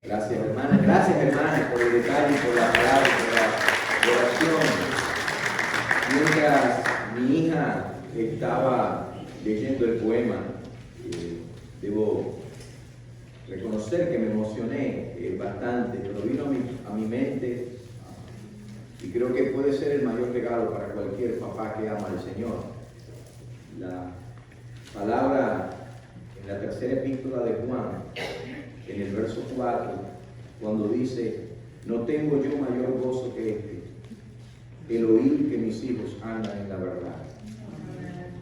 Gracias hermanas por el detalle, por la palabra, por la oración. Mientras mi hija estaba leyendo el poema, debo reconocer que me emocioné bastante, pero vino a mi mente y creo que puede ser el mayor regalo para cualquier papá que ama al Señor. La palabra en la tercera epístola de Juan, en el verso 4, cuando dice: no tengo yo mayor gozo que este, el oír que mis hijos andan en la verdad.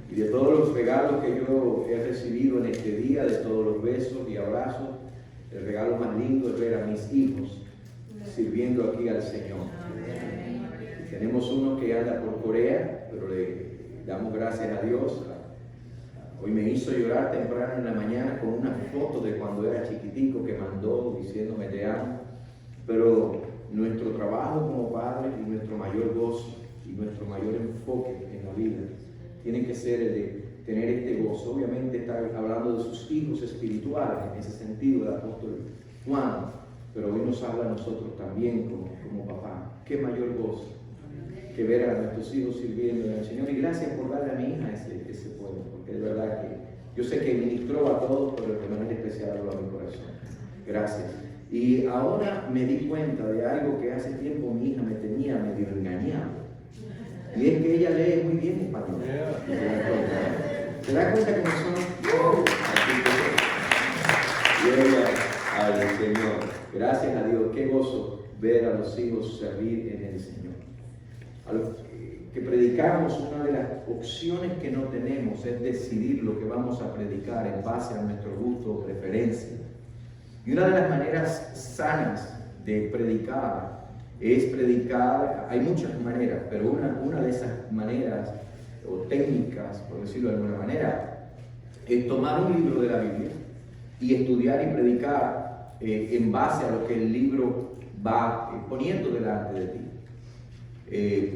Y de todos los regalos que yo he recibido en este día, de todos los besos y abrazos, el regalo más lindo es ver a mis hijos sirviendo aquí al Señor. Y tenemos uno que anda por Corea, pero le damos gracias a Dios. Hoy me hizo llorar temprano en la mañana con una foto de cuando era chiquitico que mandó diciéndome te amo. Pero nuestro trabajo como padres y nuestro mayor gozo y nuestro mayor enfoque en la vida tiene que ser el de tener este gozo. Obviamente está hablando de sus hijos espirituales en ese sentido, el apóstol Juan, pero hoy nos habla a nosotros también como papá. ¿Qué mayor gozo que ver a nuestros hijos sirviendo al Señor? Y gracias por darle a mi hija ese pueblo, porque es verdad que yo sé que ministró a todos, pero el que más especial habló a mi corazón. Gracias. Y ahora me di cuenta de algo que hace tiempo mi hija me tenía medio engañado. Y es que ella lee muy bien español. ¿Se da cuenta que son? Gloria al Señor. Gracias a Dios. Qué gozo ver a los hijos servir en el Señor. A los que predicamos, una de las opciones que no tenemos es decidir lo que vamos a predicar en base a nuestro gusto o preferencia. Y una de las maneras sanas de predicar es predicar, hay muchas maneras, pero una de esas maneras o técnicas, por decirlo de alguna manera, es tomar un libro de la Biblia y estudiar y predicar en base a lo que el libro va poniendo delante de ti.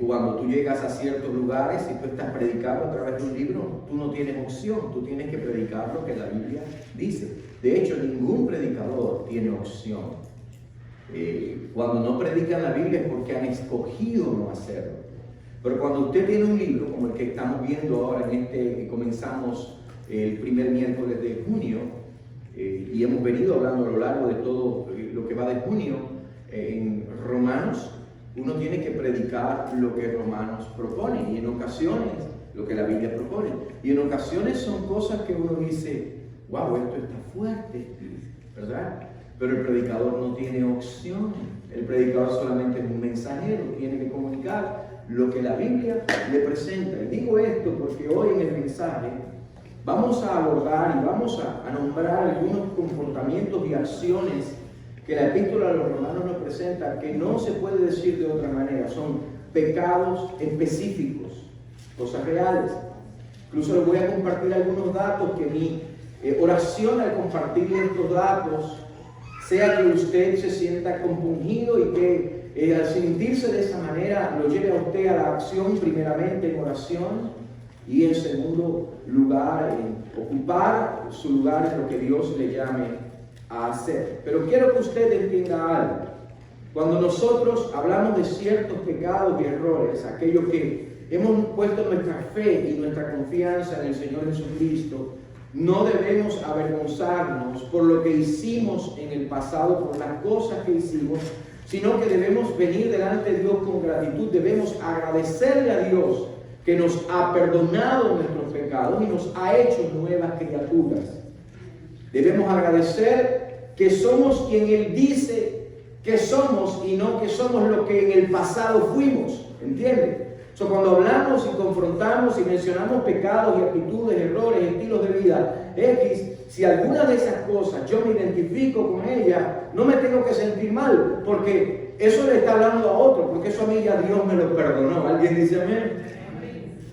Cuando tú llegas a ciertos lugares y tú estás predicando a través de un libro, tú no tienes opción, tú tienes que predicar lo que la Biblia dice. De hecho, ningún predicador tiene opción. Cuando no predican la Biblia es porque han escogido no hacerlo. Pero cuando usted tiene un libro, como el que estamos viendo ahora en que comenzamos el primer miércoles de junio, y hemos venido hablando a lo largo de todo lo que va de junio, en Romanos, uno tiene que predicar lo que Romanos propone, y en ocasiones lo que la Biblia propone. Y en ocasiones son cosas que uno dice, wow, esto está fuerte, ¿verdad? Pero el predicador no tiene opción. El predicador solamente es un mensajero, tiene que comunicar lo que la Biblia le presenta. Y digo esto porque hoy en el mensaje vamos a abordar y vamos a nombrar algunos comportamientos y acciones que la epístola de los Romanos nos presenta, que no se puede decir de otra manera. Son pecados específicos, cosas reales. Incluso les voy a compartir algunos datos que mi oración al compartir estos datos sea que usted se sienta compungido y que al sentirse de esa manera lo lleve a usted a la acción, primeramente en oración y en segundo lugar en ocupar su lugar en lo que Dios le llame a hacer. Pero quiero que usted entienda algo. Cuando nosotros hablamos de ciertos pecados y errores, aquellos que hemos puesto nuestra fe y nuestra confianza en el Señor Jesucristo, no debemos avergonzarnos por lo que hicimos en el pasado, por las cosas que hicimos, sino que debemos venir delante de Dios con gratitud. Debemos agradecerle a Dios que nos ha perdonado nuestros pecados y nos ha hecho nuevas criaturas. Debemos agradecer que somos quien Él dice que somos y no que somos lo que en el pasado fuimos. ¿Entienden? Cuando hablamos y confrontamos y mencionamos pecados y actitudes, errores, estilos de vida X, si alguna de esas cosas yo me identifico con ella, no me tengo que sentir mal, porque eso le está hablando a otro, porque eso a mí ya Dios me lo perdonó. ¿Alguien dice amén?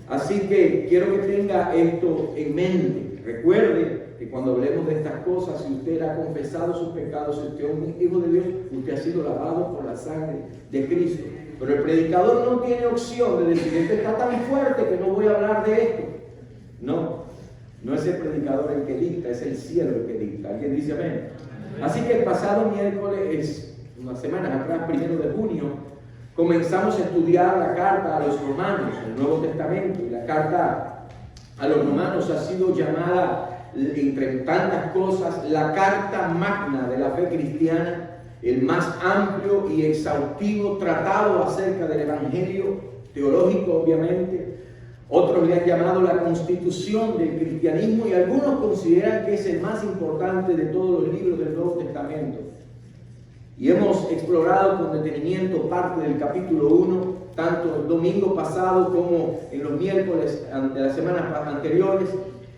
Así que quiero que tenga esto en mente. Recuerde que cuando hablemos de estas cosas, si usted ha confesado sus pecados, si usted es un hijo de Dios, usted ha sido lavado por la sangre de Cristo. Pero el predicador no tiene opción de decir, este está tan fuerte que no voy a hablar de esto. No es el predicador el que dicta, es el cielo el que dicta. ¿Alguien dice amén? Así que el pasado miércoles, unas semanas atrás, 1 de junio, comenzamos a estudiar la carta a los romanos, el Nuevo Testamento. Y la carta a los romanos ha sido llamada, entre tantas cosas, la carta magna de la fe cristiana, el más amplio y exhaustivo tratado acerca del evangelio, teológico obviamente. Otros le han llamado la constitución del cristianismo y algunos consideran que es el más importante de todos los libros del Nuevo Testamento. Y hemos explorado con detenimiento parte del capítulo 1, tanto el domingo pasado como en los miércoles de las semanas anteriores.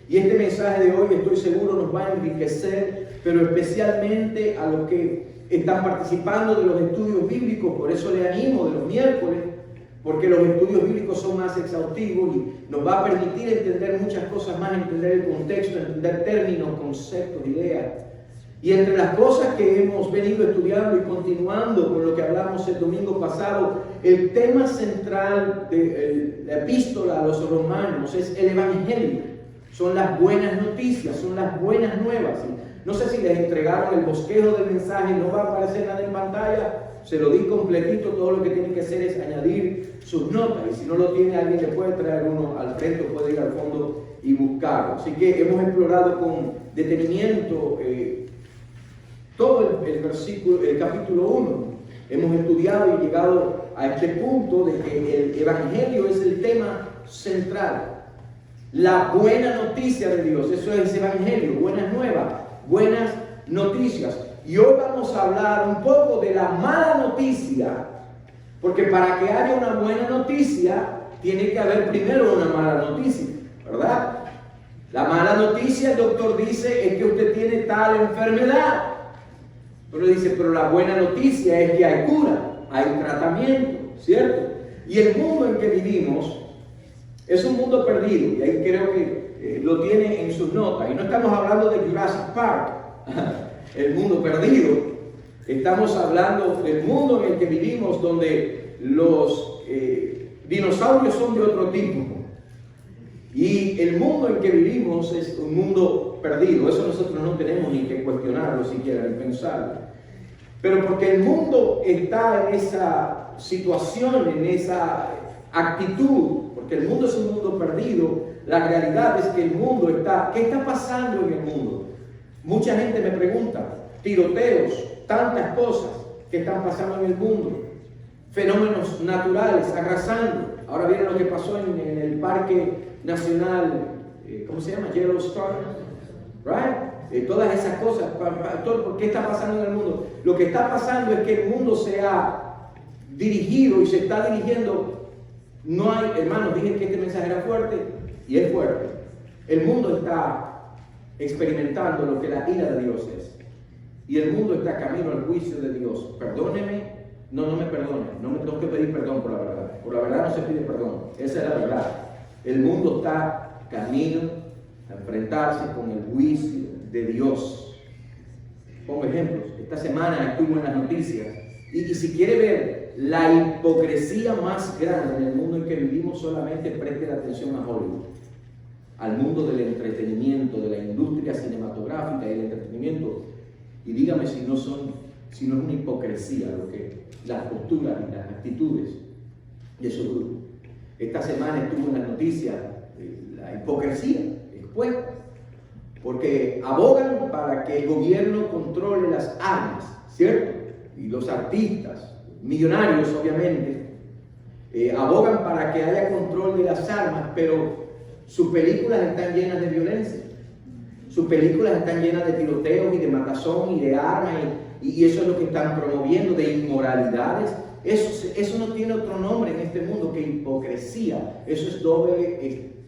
Y este mensaje de hoy, estoy seguro, nos va a enriquecer, pero especialmente a los que están participando de los estudios bíblicos. Por eso le animo de los miércoles, porque los estudios bíblicos son más exhaustivos y nos va a permitir entender muchas cosas más, entender el contexto, entender términos, conceptos, ideas. Y entre las cosas que hemos venido estudiando y continuando con lo que hablamos el domingo pasado, el tema central de la epístola a los romanos es el evangelio. Son las buenas noticias, son las buenas nuevas. No sé si les entregaron el bosquejo del mensaje, no va a aparecer nada en pantalla. Se lo di completito, todo lo que tiene que hacer es añadir sus notas. Y si no lo tiene, alguien le puede traer uno al frente o puede ir al fondo y buscarlo. Así que hemos explorado con detenimiento todo el versículo, el capítulo 1. Hemos estudiado y llegado a este punto de que el evangelio es el tema central. La buena noticia de Dios, eso es evangelio, buenas nuevas, buenas noticias. Y hoy vamos a hablar un poco de la mala noticia, porque para que haya una buena noticia, tiene que haber primero una mala noticia, ¿verdad? La mala noticia, el doctor dice, es que usted tiene tal enfermedad. Pero dice, pero la buena noticia es que hay cura, hay tratamiento, ¿cierto? Y el mundo en que vivimos es un mundo perdido, y ahí creo que lo tiene en sus notas. Y no estamos hablando de Jurassic Park, el mundo perdido. Estamos hablando del mundo en el que vivimos, donde los dinosaurios son de otro tipo. Y el mundo en que vivimos es un mundo perdido. Eso nosotros no tenemos ni que cuestionarlo siquiera, ni pensarlo. Pero porque el mundo está en esa situación, en esa actitud, porque el mundo es un mundo perdido, la realidad es que el mundo está... ¿Qué está pasando en el mundo? Mucha gente me pregunta, tiroteos, tantas cosas que están pasando en el mundo, fenómenos naturales arrasando. Ahora viene lo que pasó en el Parque Nacional, ¿cómo se llama? Yellowstone, right? Todas esas cosas. ¿Qué está pasando en el mundo? Lo que está pasando es que el mundo se ha dirigido y se está dirigiendo. No hay, hermanos, dije que este mensaje era fuerte y es fuerte. El mundo está experimentando lo que la ira de Dios es. Y el mundo está camino al juicio de Dios. Perdóneme, no me perdone. No me tengo que pedir perdón por la verdad. Por la verdad no se pide perdón. Esa es la verdad. El mundo está camino a enfrentarse con el juicio de Dios. Pongo ejemplos. Esta semana estuvo en las noticias. Y si quiere ver la hipocresía más grande en el mundo en que vivimos, solamente preste la atención a Hollywood, al mundo del entretenimiento, de la industria cinematográfica y el entretenimiento. Y dígame si no es una hipocresía lo que las posturas y las actitudes de esos grupos. Esta semana estuvo en las noticias la hipocresía expuesta, porque abogan para que el gobierno controle las armas, ¿cierto? Y los artistas, millonarios obviamente, abogan para que haya control de las armas, pero sus películas están llenas de violencia. Sus películas están llenas de tiroteos y de matazón y de armas, y eso es lo que están promoviendo, de inmoralidades. Eso no tiene otro nombre en este mundo que hipocresía. Eso es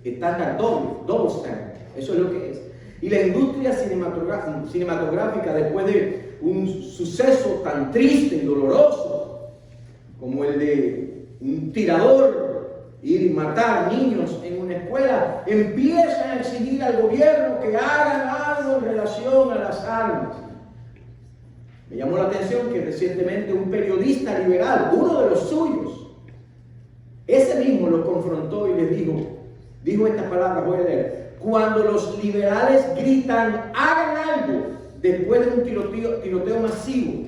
estándar doble estándar. Eso es lo que es. Y la industria cinematográfica, después de un suceso tan triste y doloroso como el de un tirador ir y matar niños en una escuela, empiezan a exigir al gobierno que hagan algo en relación a las armas. Me llamó la atención que recientemente un periodista liberal, uno de los suyos, ese mismo los confrontó y les dijo estas palabras, voy a leer: cuando los liberales gritan hagan algo, después de un tiroteo masivo.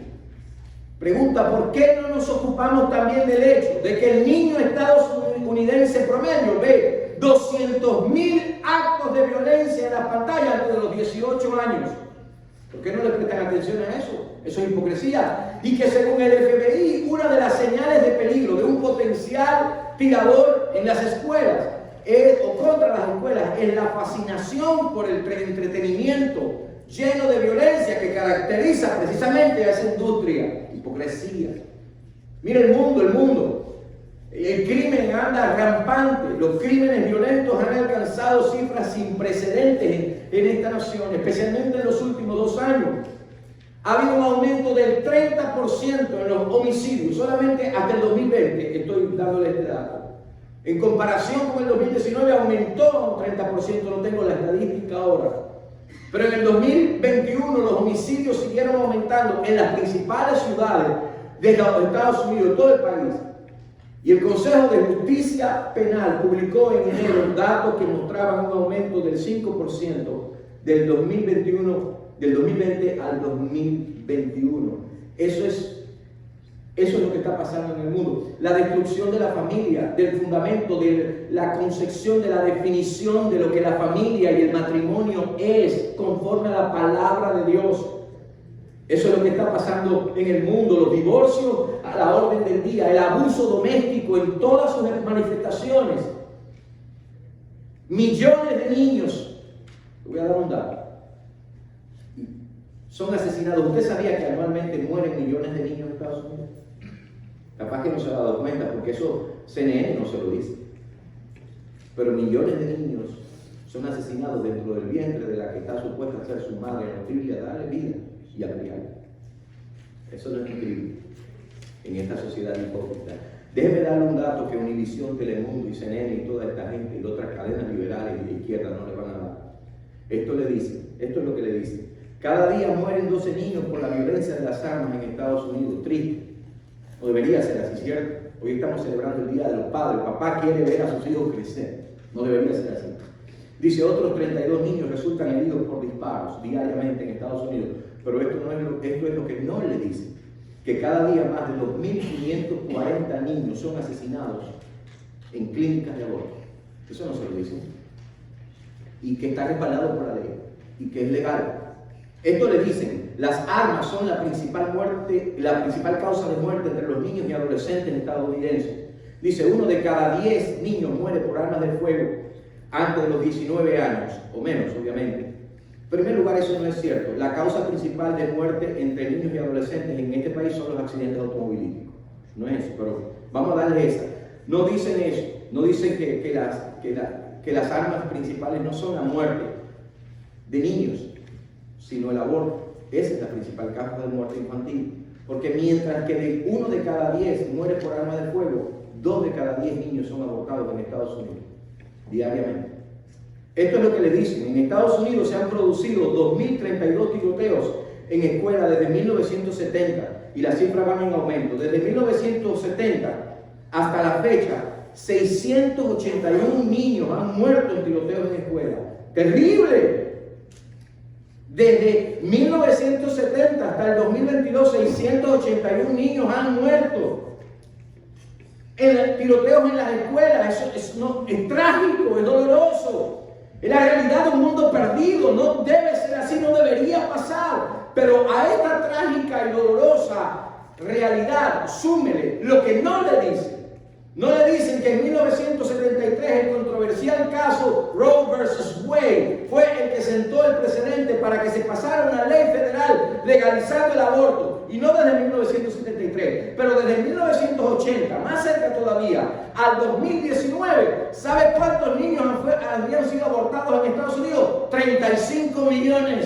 Pregunta, ¿por qué no nos ocupamos también del hecho de que el niño estadounidense promedio ve 200.000 actos de violencia en las pantallas desde los 18 años? ¿Por qué no le prestan atención a eso? Eso es hipocresía. Y que según el FBI, una de las señales de peligro de un potencial tirador en las escuelas o contra las escuelas es la fascinación por el entretenimiento lleno de violencia que caracteriza precisamente a esa industria. Hipocresía. Mira el mundo. El crimen anda rampante. Los crímenes violentos han alcanzado cifras sin precedentes en esta nación, especialmente en los últimos 2 años. Ha habido un aumento del 30% en los homicidios, solamente hasta el 2020, estoy dándole este dato. En comparación con el 2019 aumentó un 30%, no tengo la estadística ahora. Pero en el 2021 los homicidios siguieron aumentando en las principales ciudades de los Estados Unidos, de todo el país. Y el Consejo de Justicia Penal publicó en enero datos que mostraban un aumento del 5% del 2020 al 2021. Eso es lo que está pasando en el mundo. La destrucción de la familia, del fundamento, de la concepción, de la definición de lo que la familia y el matrimonio es, conforme a la palabra de Dios. Eso es lo que está pasando en el mundo. Los divorcios a la orden del día, el abuso doméstico en todas sus manifestaciones. Millones de niños, te voy a dar un dato, son asesinados. ¿Usted sabía que anualmente mueren millones de niños en Estados Unidos? Capaz que no se ha dado cuenta porque eso CNN no se lo dice. Pero millones de niños son asesinados dentro del vientre de la que está supuesta a ser su madre, a nutrirle, a darle vida y a criarle. Eso no es increíble en esta sociedad hipócrita. Déjeme darle un dato que Univisión, Telemundo y CNN y toda esta gente y otras cadenas liberales y de izquierda no le van a dar. Esto es lo que le dice. Cada día mueren 12 niños por la violencia de las armas en Estados Unidos. Triste. No debería ser así, ¿cierto? Hoy estamos celebrando el Día de los Padres. Papá quiere ver a sus hijos crecer. No debería ser así. Dice, otros 32 niños resultan heridos por disparos diariamente en Estados Unidos. Pero esto es lo que no le dice. Que cada día más de 2.540 niños son asesinados en clínicas de aborto. Eso no se lo dice. Y que está respaldado por la ley. Y que es legal. Esto le dicen, las armas son la principal causa de muerte entre los niños y adolescentes estadounidenses. Dice, 1 de cada 10 niños muere por armas de fuego antes de los 19 años, o menos, obviamente. En primer lugar, eso no es cierto. La causa principal de muerte entre niños y adolescentes en este país son los accidentes automovilísticos. No es eso, pero vamos a darle esa. No dicen eso, no dicen que las armas principales no son la muerte de niños, sino el aborto. Esa es la principal causa de muerte infantil. Porque mientras que de 1 de cada 10 muere por arma de fuego, 2 de cada 10 niños son abortados en Estados Unidos, diariamente. Esto es lo que le dicen. En Estados Unidos se han producido 2.032 tiroteos en escuelas desde 1970 y las cifras van en aumento. Desde 1970 hasta la fecha, 681 niños han muerto en tiroteos en escuelas. ¡Terrible! Desde 1970 hasta el 2022, 681 niños han muerto en tiroteos en las escuelas. Eso es trágico, es doloroso. Es la realidad de un mundo perdido. No debe ser así, no debería pasar. Pero a esta trágica y dolorosa realidad, súmele lo que no le dicen. No le dicen que en 1973 el controversial caso Roe versus Wade fue el que sentó el precedente para que se pasara una ley federal legalizando el aborto. Y no desde 1973, pero desde 1980, más cerca todavía, al 2019. ¿Sabe cuántos niños habían sido abortados en Estados Unidos? 35 millones.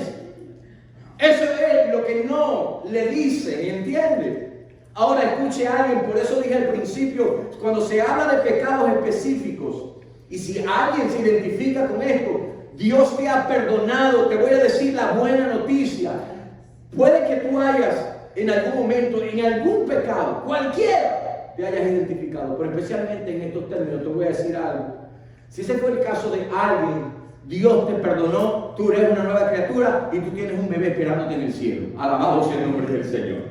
Eso es lo que no le dicen, ¿entiende? Ahora escuche a alguien, por eso dije al principio, cuando se habla de pecados específicos, y si alguien se identifica con esto, Dios te ha perdonado. Te voy a decir la buena noticia. Puede que tú hayas en algún momento, en algún pecado, cualquiera, te hayas identificado, pero especialmente en estos términos te voy a decir algo. Si ese fue el caso de alguien Dios te perdonó, tú eres una nueva criatura y tú tienes un bebé esperándote en el cielo. Alabado sea el nombre del Señor.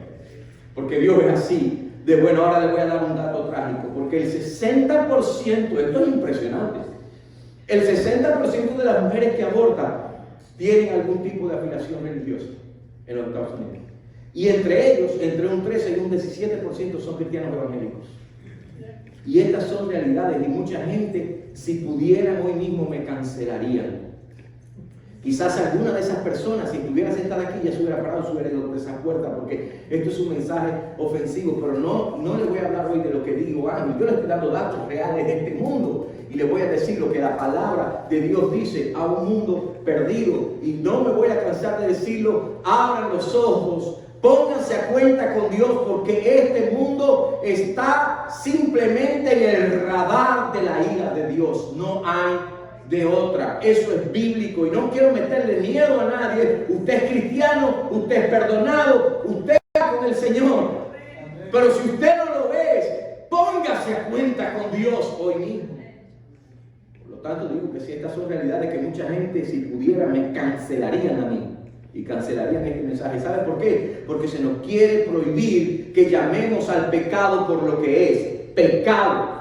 Porque Dios es así. De bueno, ahora le voy a dar un dato trágico. Porque el 60%, esto es impresionante, el 60% de las mujeres que abortan tienen algún tipo de afiliación religiosa en los Estados Unidos. Y entre ellos, entre un 13 y un 17% son cristianos evangélicos. Y estas son realidades y mucha gente, si pudieran hoy mismo, me cancelarían. Quizás alguna de esas personas, si estuviera sentada aquí, ya se hubiera parado, se hubiera ido por esa puerta, porque esto es un mensaje ofensivo. Pero no les voy a hablar hoy de lo que digo yo les estoy dando datos reales de este mundo. Y les voy a decir lo que la palabra de Dios dice a un mundo perdido. Y no me voy a cansar de decirlo. Abran los ojos, pónganse a cuenta con Dios, porque este mundo está simplemente en el radar de la ira de Dios. No hay de otra. Eso es bíblico y no quiero meterle miedo a nadie. Usted es cristiano, usted es perdonado, usted está con el Señor. Pero si usted no lo es, póngase a cuenta con Dios hoy mismo. Por lo tanto, digo que si estas son realidades que mucha gente, si pudiera, me cancelarían a mí y cancelarían este mensaje. ¿Sabe por qué? Porque se nos quiere prohibir que llamemos al pecado por lo que es pecado,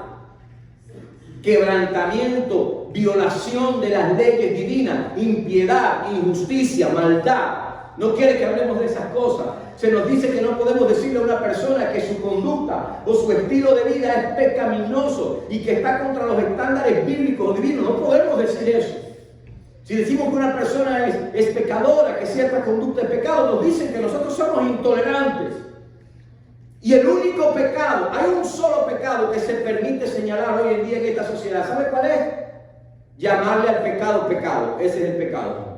quebrantamiento, violación de las leyes divinas, impiedad, injusticia, maldad. No quiere que hablemos de esas cosas. Se nos dice que no podemos decirle a una persona que su conducta o su estilo de vida es pecaminoso y que está contra los estándares bíblicos o divinos. No podemos decir eso. Si decimos que una persona es pecadora, que cierta conducta es pecado, nos dicen que nosotros somos intolerantes. Y el único pecado, hay un solo pecado que se permite señalar hoy en día en esta sociedad. ¿Sabe cuál es? Llamarle al pecado pecado. Ese es el pecado.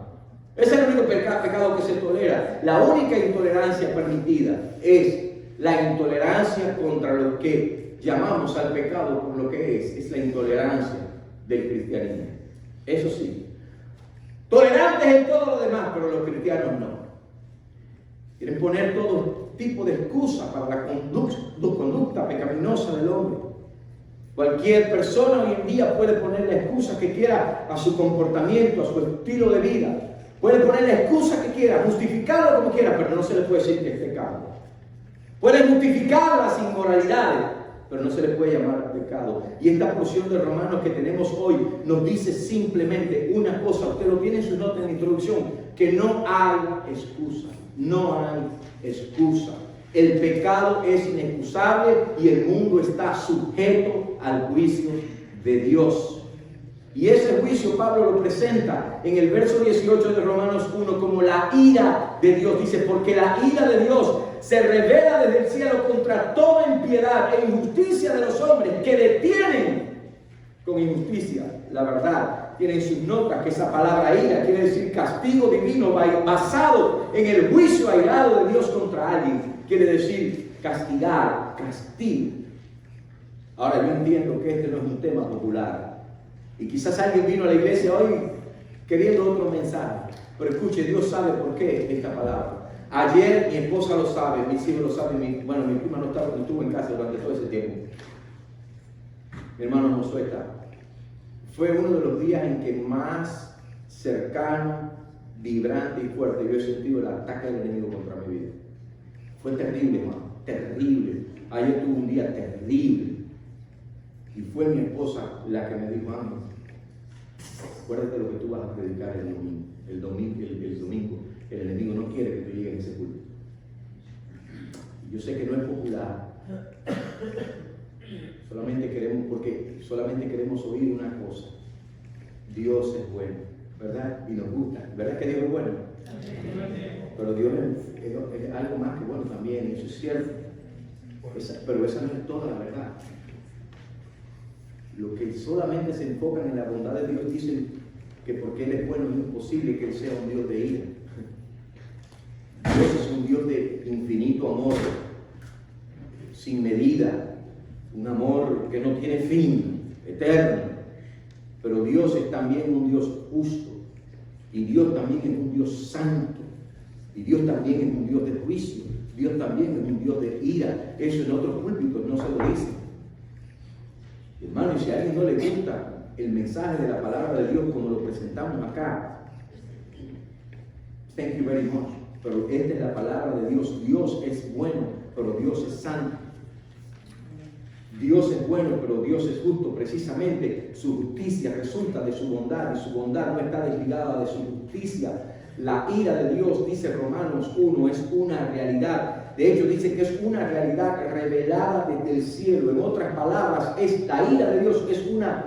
Ese es el único pecado que se tolera. La única intolerancia permitida es la intolerancia contra lo que llamamos al pecado por lo que es la intolerancia del cristianismo. Eso sí, tolerantes en todo lo demás, pero los cristianos no. Quieren poner todo tipo de excusas para la conducta pecaminosa del hombre. Cualquier persona hoy en día puede poner la excusa que quiera a su comportamiento, a su estilo de vida. Puede poner la excusa que quiera, justificarlo como quiera, pero no se le puede decir que es pecado. Puede justificar las inmoralidades, pero no se le puede llamar pecado. Y esta porción de Romanos que tenemos hoy nos dice simplemente una cosa. Usted lo tiene en sus notas de introducción, que no hay excusa. No hay excusa. El pecado es inexcusable y el mundo está sujeto al juicio de Dios. Y ese juicio Pablo lo presenta en el verso 18 de Romanos 1 como la ira de Dios. Dice, porque la ira de Dios se revela desde el cielo contra toda impiedad e injusticia de los hombres que detienen con injusticia la verdad. Tienen sus notas que esa palabra ira quiere decir castigo divino basado en el juicio airado de Dios contra alguien. Quiere decir castigar, castigo. Ahora yo entiendo que este no es un tema popular. Y quizás alguien vino a la iglesia hoy queriendo otro mensaje. Pero escuche, Dios sabe por qué esta palabra. Ayer mi esposa lo sabe, mis hijos lo saben, mi prima no estuvo en casa durante todo ese tiempo. Mi hermano Josué está. Fue uno de los días en que más cercano, vibrante y fuerte yo he sentido el ataque del enemigo contra mi vida. Fue terrible, hermano, terrible. Ayer tuve un día terrible. Y fue mi esposa la que me dijo, Ángel, acuérdate lo que tú vas a predicar el domingo. El enemigo no quiere que tú llegues a ese culto. Yo sé que no es popular. Solamente queremos oír una cosa. Dios es bueno, ¿verdad? Y nos gusta. ¿Verdad que Dios es bueno? Pero Dios es algo más que bueno también, eso es cierto. Pero esa no es toda la verdad. Los que solamente se enfocan en la bondad de Dios dicen que porque Él es bueno es imposible que Él sea un Dios de ira. Dios es un Dios de infinito amor, sin medida, un amor que no tiene fin, eterno. Pero Dios es también un Dios justo, y Dios también es un Dios santo, y Dios también es un Dios de juicio, Dios también es un Dios de ira. Eso en otros púlpitos no se lo dice. Hermano, y si a alguien no le gusta el mensaje de la palabra de Dios como lo presentamos acá, thank you very much. Pero esta es la palabra de Dios. Dios es bueno, pero Dios es santo. Dios es bueno, pero Dios es justo. Precisamente su justicia resulta de su bondad, y su bondad no está desligada de su justicia. La ira de Dios, dice Romanos 1, es una realidad. De hecho, dice que es una realidad revelada desde el cielo. En otras palabras, la ira de Dios es una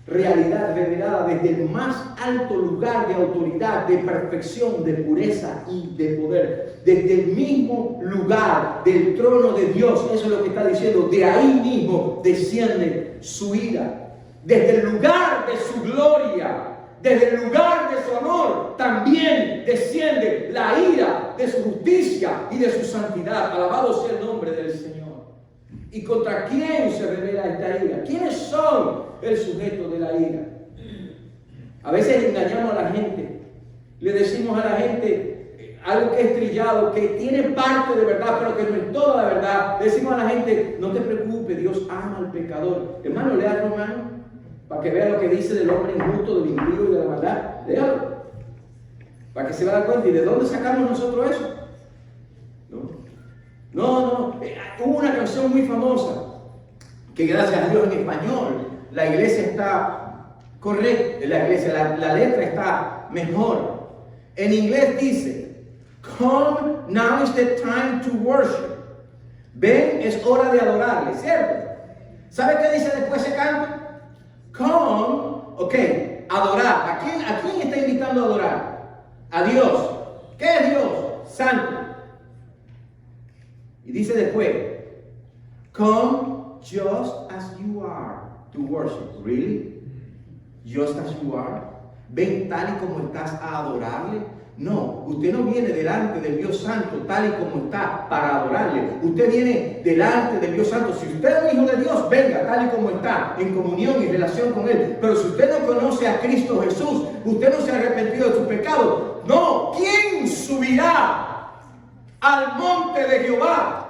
realidad revelada desde el más alto lugar de autoridad, de perfección, de pureza y de poder. Desde el mismo lugar del trono de Dios, eso es lo que está diciendo, de ahí mismo desciende su ira. Desde el lugar de su gloria, desde el lugar de su amor, también desciende la ira de su justicia y de su santidad. Alabado sea el nombre del Señor. ¿Y contra quién se revela esta ira? ¿Quiénes son el sujeto de la ira? A veces engañamos a la gente. Le decimos a la gente algo que es trillado, que tiene parte de verdad, pero que no es toda la verdad. Le decimos a la gente, no te preocupes, Dios ama al pecador. Hermano, lea Romano, para que vea lo que dice del hombre injusto, del impío y de la maldad. Léalo, para que se vaya cuenta. ¿Y de dónde sacamos nosotros eso? No. Hubo una canción muy famosa, que gracias a Dios en español, la iglesia está correcta, la letra está mejor. En inglés dice, come, now is the time to worship. Ven, es hora de adorarle, ¿cierto? ¿Sabe qué dice después ese canto? Come, ok, adorar. ¿A quién está invitando a adorar? A Dios. ¿Qué es Dios? Santo. Y dice después, come just as you are to worship. Really? Just as you are. Ven tal y como estás a adorarle. No, usted no viene delante del Dios Santo tal y como está para adorarle. Usted viene delante del Dios Santo. Si usted es un hijo de Dios, venga tal y como está, en comunión y relación con Él. Pero si usted no conoce a Cristo Jesús, usted no se ha arrepentido de sus pecados. No, ¿quién subirá al monte de Jehová?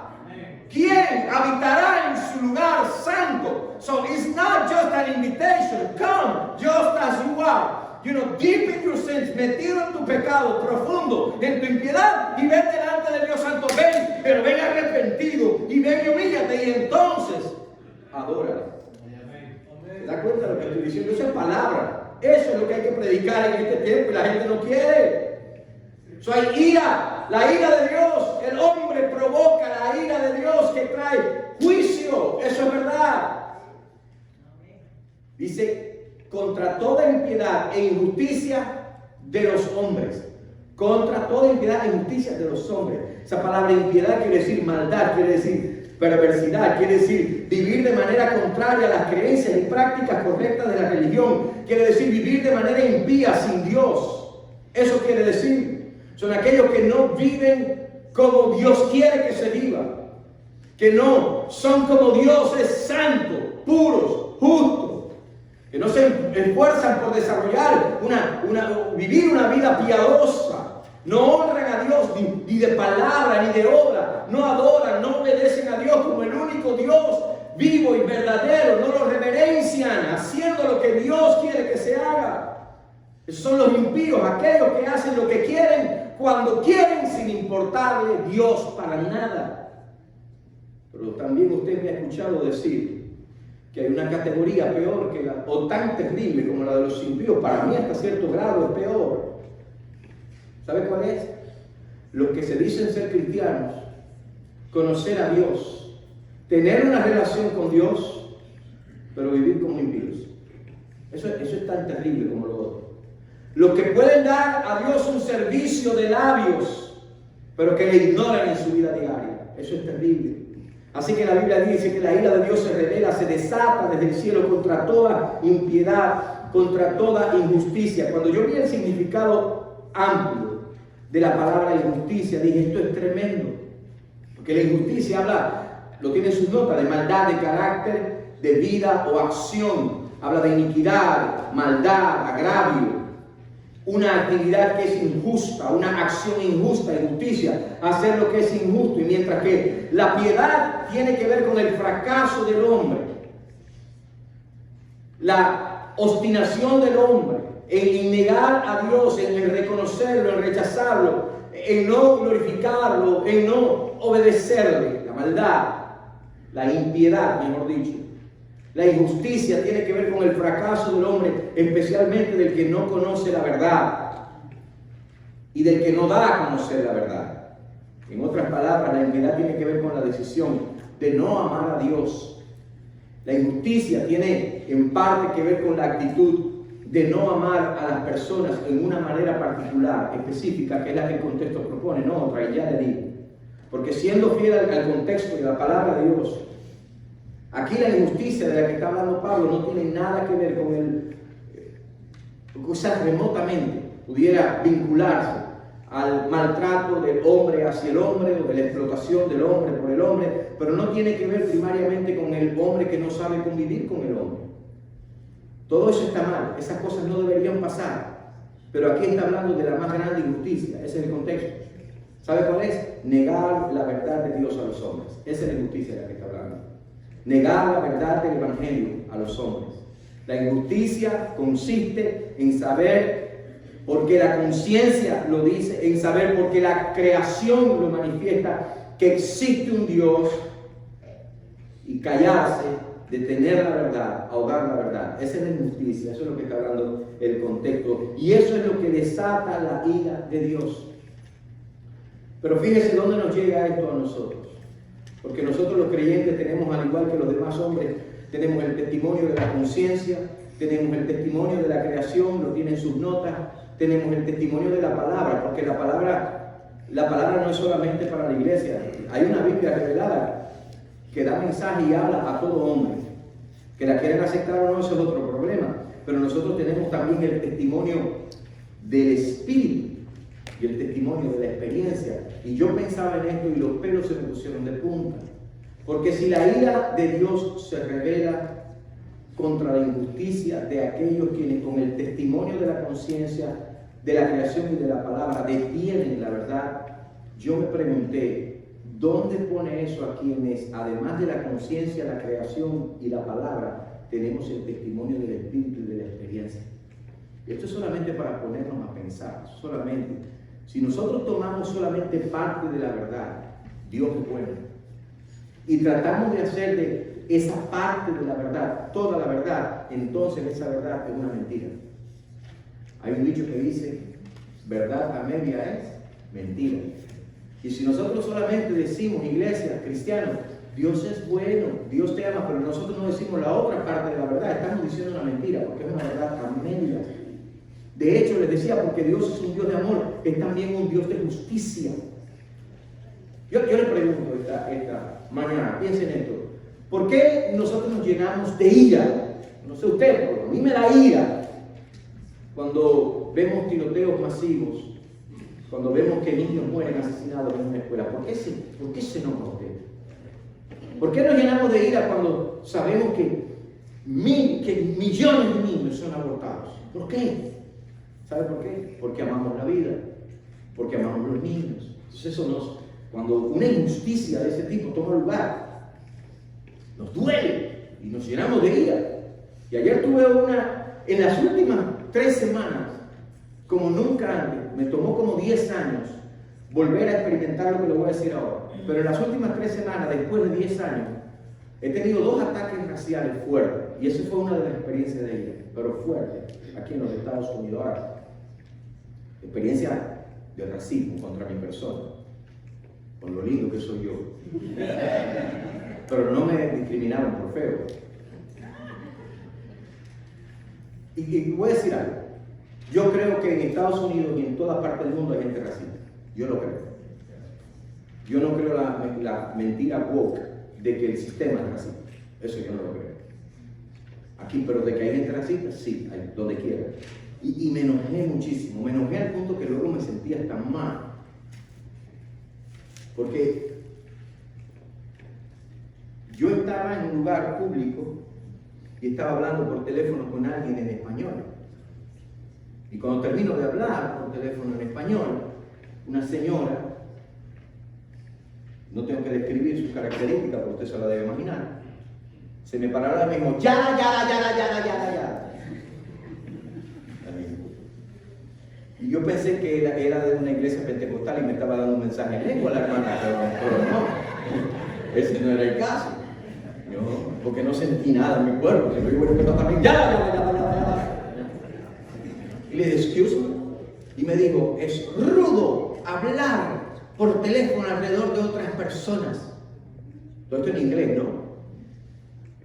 ¿Quién habitará en su lugar santo? So it's not just an invitation. Come just as you are. You know, deep in your sins, metido en tu pecado profundo, en tu impiedad, y ven delante del Dios Santo. Ven, pero ven arrepentido, y ven y humíllate, y entonces adórale. ¿Se da cuenta de lo que estoy diciendo? Esa es palabra. Eso es lo que hay que predicar en este tiempo, y la gente no quiere. So hay ira, la ira de Dios. El hombre provoca la ira de Dios que trae juicio. Eso es verdad. Dice, contra toda impiedad e injusticia de los hombres. Contra toda impiedad e injusticia de los hombres. Esa palabra impiedad quiere decir maldad, quiere decir perversidad, quiere decir vivir de manera contraria a las creencias y prácticas correctas de la religión. Quiere decir vivir de manera impía, sin Dios. Eso quiere decir. Son aquellos que no viven como Dios quiere que se viva. Que no son como Dios es santo, puros, justos. Que no se esfuerzan por desarrollar vivir una vida piadosa. No honran a Dios ni de palabra ni de obra. No adoran, no obedecen a Dios como el único Dios vivo y verdadero. No lo reverencian haciendo lo que Dios quiere que se haga. Esos son los impíos, aquellos que hacen lo que quieren, cuando quieren, sin importarle Dios para nada. Pero también usted me ha escuchado decir que hay una categoría peor que o tan terrible como la de los impíos. Para mí hasta cierto grado es peor. ¿Sabe cuál es? Los que se dicen ser cristianos, conocer a Dios, tener una relación con Dios, pero vivir como impíos. Eso es tan terrible como lo otro. Los que pueden dar a Dios un servicio de labios, pero que le ignoran en su vida diaria. Eso es terrible. Así que la Biblia dice que la ira de Dios se revela, se desata desde el cielo contra toda impiedad, contra toda injusticia. Cuando yo vi el significado amplio de la palabra injusticia, dije, esto es tremendo. Porque la injusticia habla, lo tiene en sus notas, de maldad de carácter, de vida o acción. Habla de iniquidad, maldad, agravio. Una actividad que es injusta, una acción injusta, injusticia, hacer lo que es injusto. Y mientras que la piedad tiene que ver con el fracaso del hombre, la la obstinación del hombre en negar a Dios, en reconocerlo, en rechazarlo, en no glorificarlo, en no obedecerle. La maldad, la impiedad, mejor dicho, la injusticia tiene que ver con el fracaso del hombre, especialmente del que no conoce la verdad y del que no da a conocer la verdad. En otras palabras, la impiedad tiene que ver con la decisión de no amar a Dios. La injusticia tiene en parte que ver con la actitud de no amar a las personas en una manera particular, específica, que es la que el contexto propone, no otra, y ya le digo. Porque siendo fiel al contexto de la palabra de Dios, aquí la injusticia de la que está hablando Pablo no tiene nada que ver con el, o sea, remotamente pudiera vincularse al maltrato del hombre hacia el hombre o de la explotación del hombre por el hombre, pero no tiene que ver primariamente con el hombre que no sabe convivir con el hombre. Todo eso está mal, esas cosas no deberían pasar, pero aquí está hablando de la más grande injusticia, ese es el contexto. ¿Sabe cuál es? Negar la verdad de Dios a los hombres. Esa es la injusticia de la que está hablando. Negar la verdad del Evangelio a los hombres. La injusticia consiste en saber, porque la conciencia lo dice, en saber, porque la creación lo manifiesta, que existe un Dios, y callarse, detener la verdad, ahogar la verdad. Esa es la injusticia, eso es lo que está hablando el contexto, y eso es lo que desata la ira de Dios. Pero fíjese dónde nos llega esto a nosotros. Porque nosotros los creyentes tenemos, al igual que los demás hombres, tenemos el testimonio de la conciencia, tenemos el testimonio de la creación, lo tienen sus notas, tenemos el testimonio de la palabra, porque la palabra no es solamente para la iglesia. Hay una Biblia revelada que da mensaje y habla a todo hombre. Que la quieren aceptar o no, eso es otro problema. Pero nosotros tenemos también el testimonio del Espíritu y el testimonio de la experiencia. Y yo pensaba en esto y los pelos se me pusieron de punta. Porque si la ira de Dios se revela contra la injusticia de aquellos quienes con el testimonio de la conciencia, de la creación y de la palabra detienen la verdad, yo me pregunté, ¿dónde pone eso aquí en es? Además de la conciencia, la creación y la palabra, tenemos el testimonio del Espíritu y de la experiencia. Esto es solamente para ponernos a pensar, solamente. Si nosotros tomamos solamente parte de la verdad, Dios es bueno, y tratamos de hacer de esa parte de la verdad, toda la verdad, entonces esa verdad es una mentira. Hay un dicho que dice, verdad a media es mentira. Y si nosotros solamente decimos, iglesia, cristianos, Dios es bueno, Dios te ama, pero nosotros no decimos la otra parte de la verdad, estamos diciendo una mentira, porque es una verdad a medias. De hecho, les decía, porque Dios es un Dios de amor, es también un Dios de justicia. Yo le pregunto esta mañana, piensen en esto, ¿por qué nosotros nos llenamos de ira? No sé usted, pero a mí me da ira cuando vemos tiroteos masivos, cuando vemos que niños mueren asesinados en una escuela. ¿Por qué se enoja usted? ¿Por qué nos llenamos de ira cuando sabemos que millones de niños son abortados? ¿Por qué? ¿Sabe por qué? Porque amamos la vida, porque amamos los niños. Entonces cuando una injusticia de ese tipo toma lugar, nos duele y nos llenamos de ira. Y ayer tuve en las últimas 3 semanas, como nunca antes, me tomó como 10 años volver a experimentar lo que le voy a decir ahora. Pero en las últimas 3 semanas, después de 10 años, he tenido 2 ataques raciales fuertes. Y esa fue una de las experiencias de ella, pero fuerte, aquí en los Estados Unidos. Ahora, experiencia de racismo contra mi persona, con lo lindo que soy yo. Pero no me discriminaron por feo. Y voy a decir algo. Yo creo que en Estados Unidos y en todas partes del mundo hay gente racista. Yo lo creo. Yo no creo la mentira woke de que el sistema es racista. Eso yo no lo creo. Aquí, pero de que hay gente racista, sí, hay, donde quiera. Y me enojé muchísimo. Me enojé al punto que luego me sentía hasta mal. Porque yo estaba en un lugar público y estaba hablando por teléfono con alguien en español. Y cuando termino de hablar por teléfono en español, una señora, no tengo que describir sus características, porque usted se la debe imaginar, se me paró y me dijo, ya. yo pensé que era de una iglesia pentecostal y me estaba dando un mensaje en lengua a la hermana, pero no, ese no era el caso. Porque no sentí nada en mi cuerpo. Y le dije, excuse me. Y me dijo, es rudo hablar por teléfono alrededor de otras personas. Todo esto en inglés, ¿no?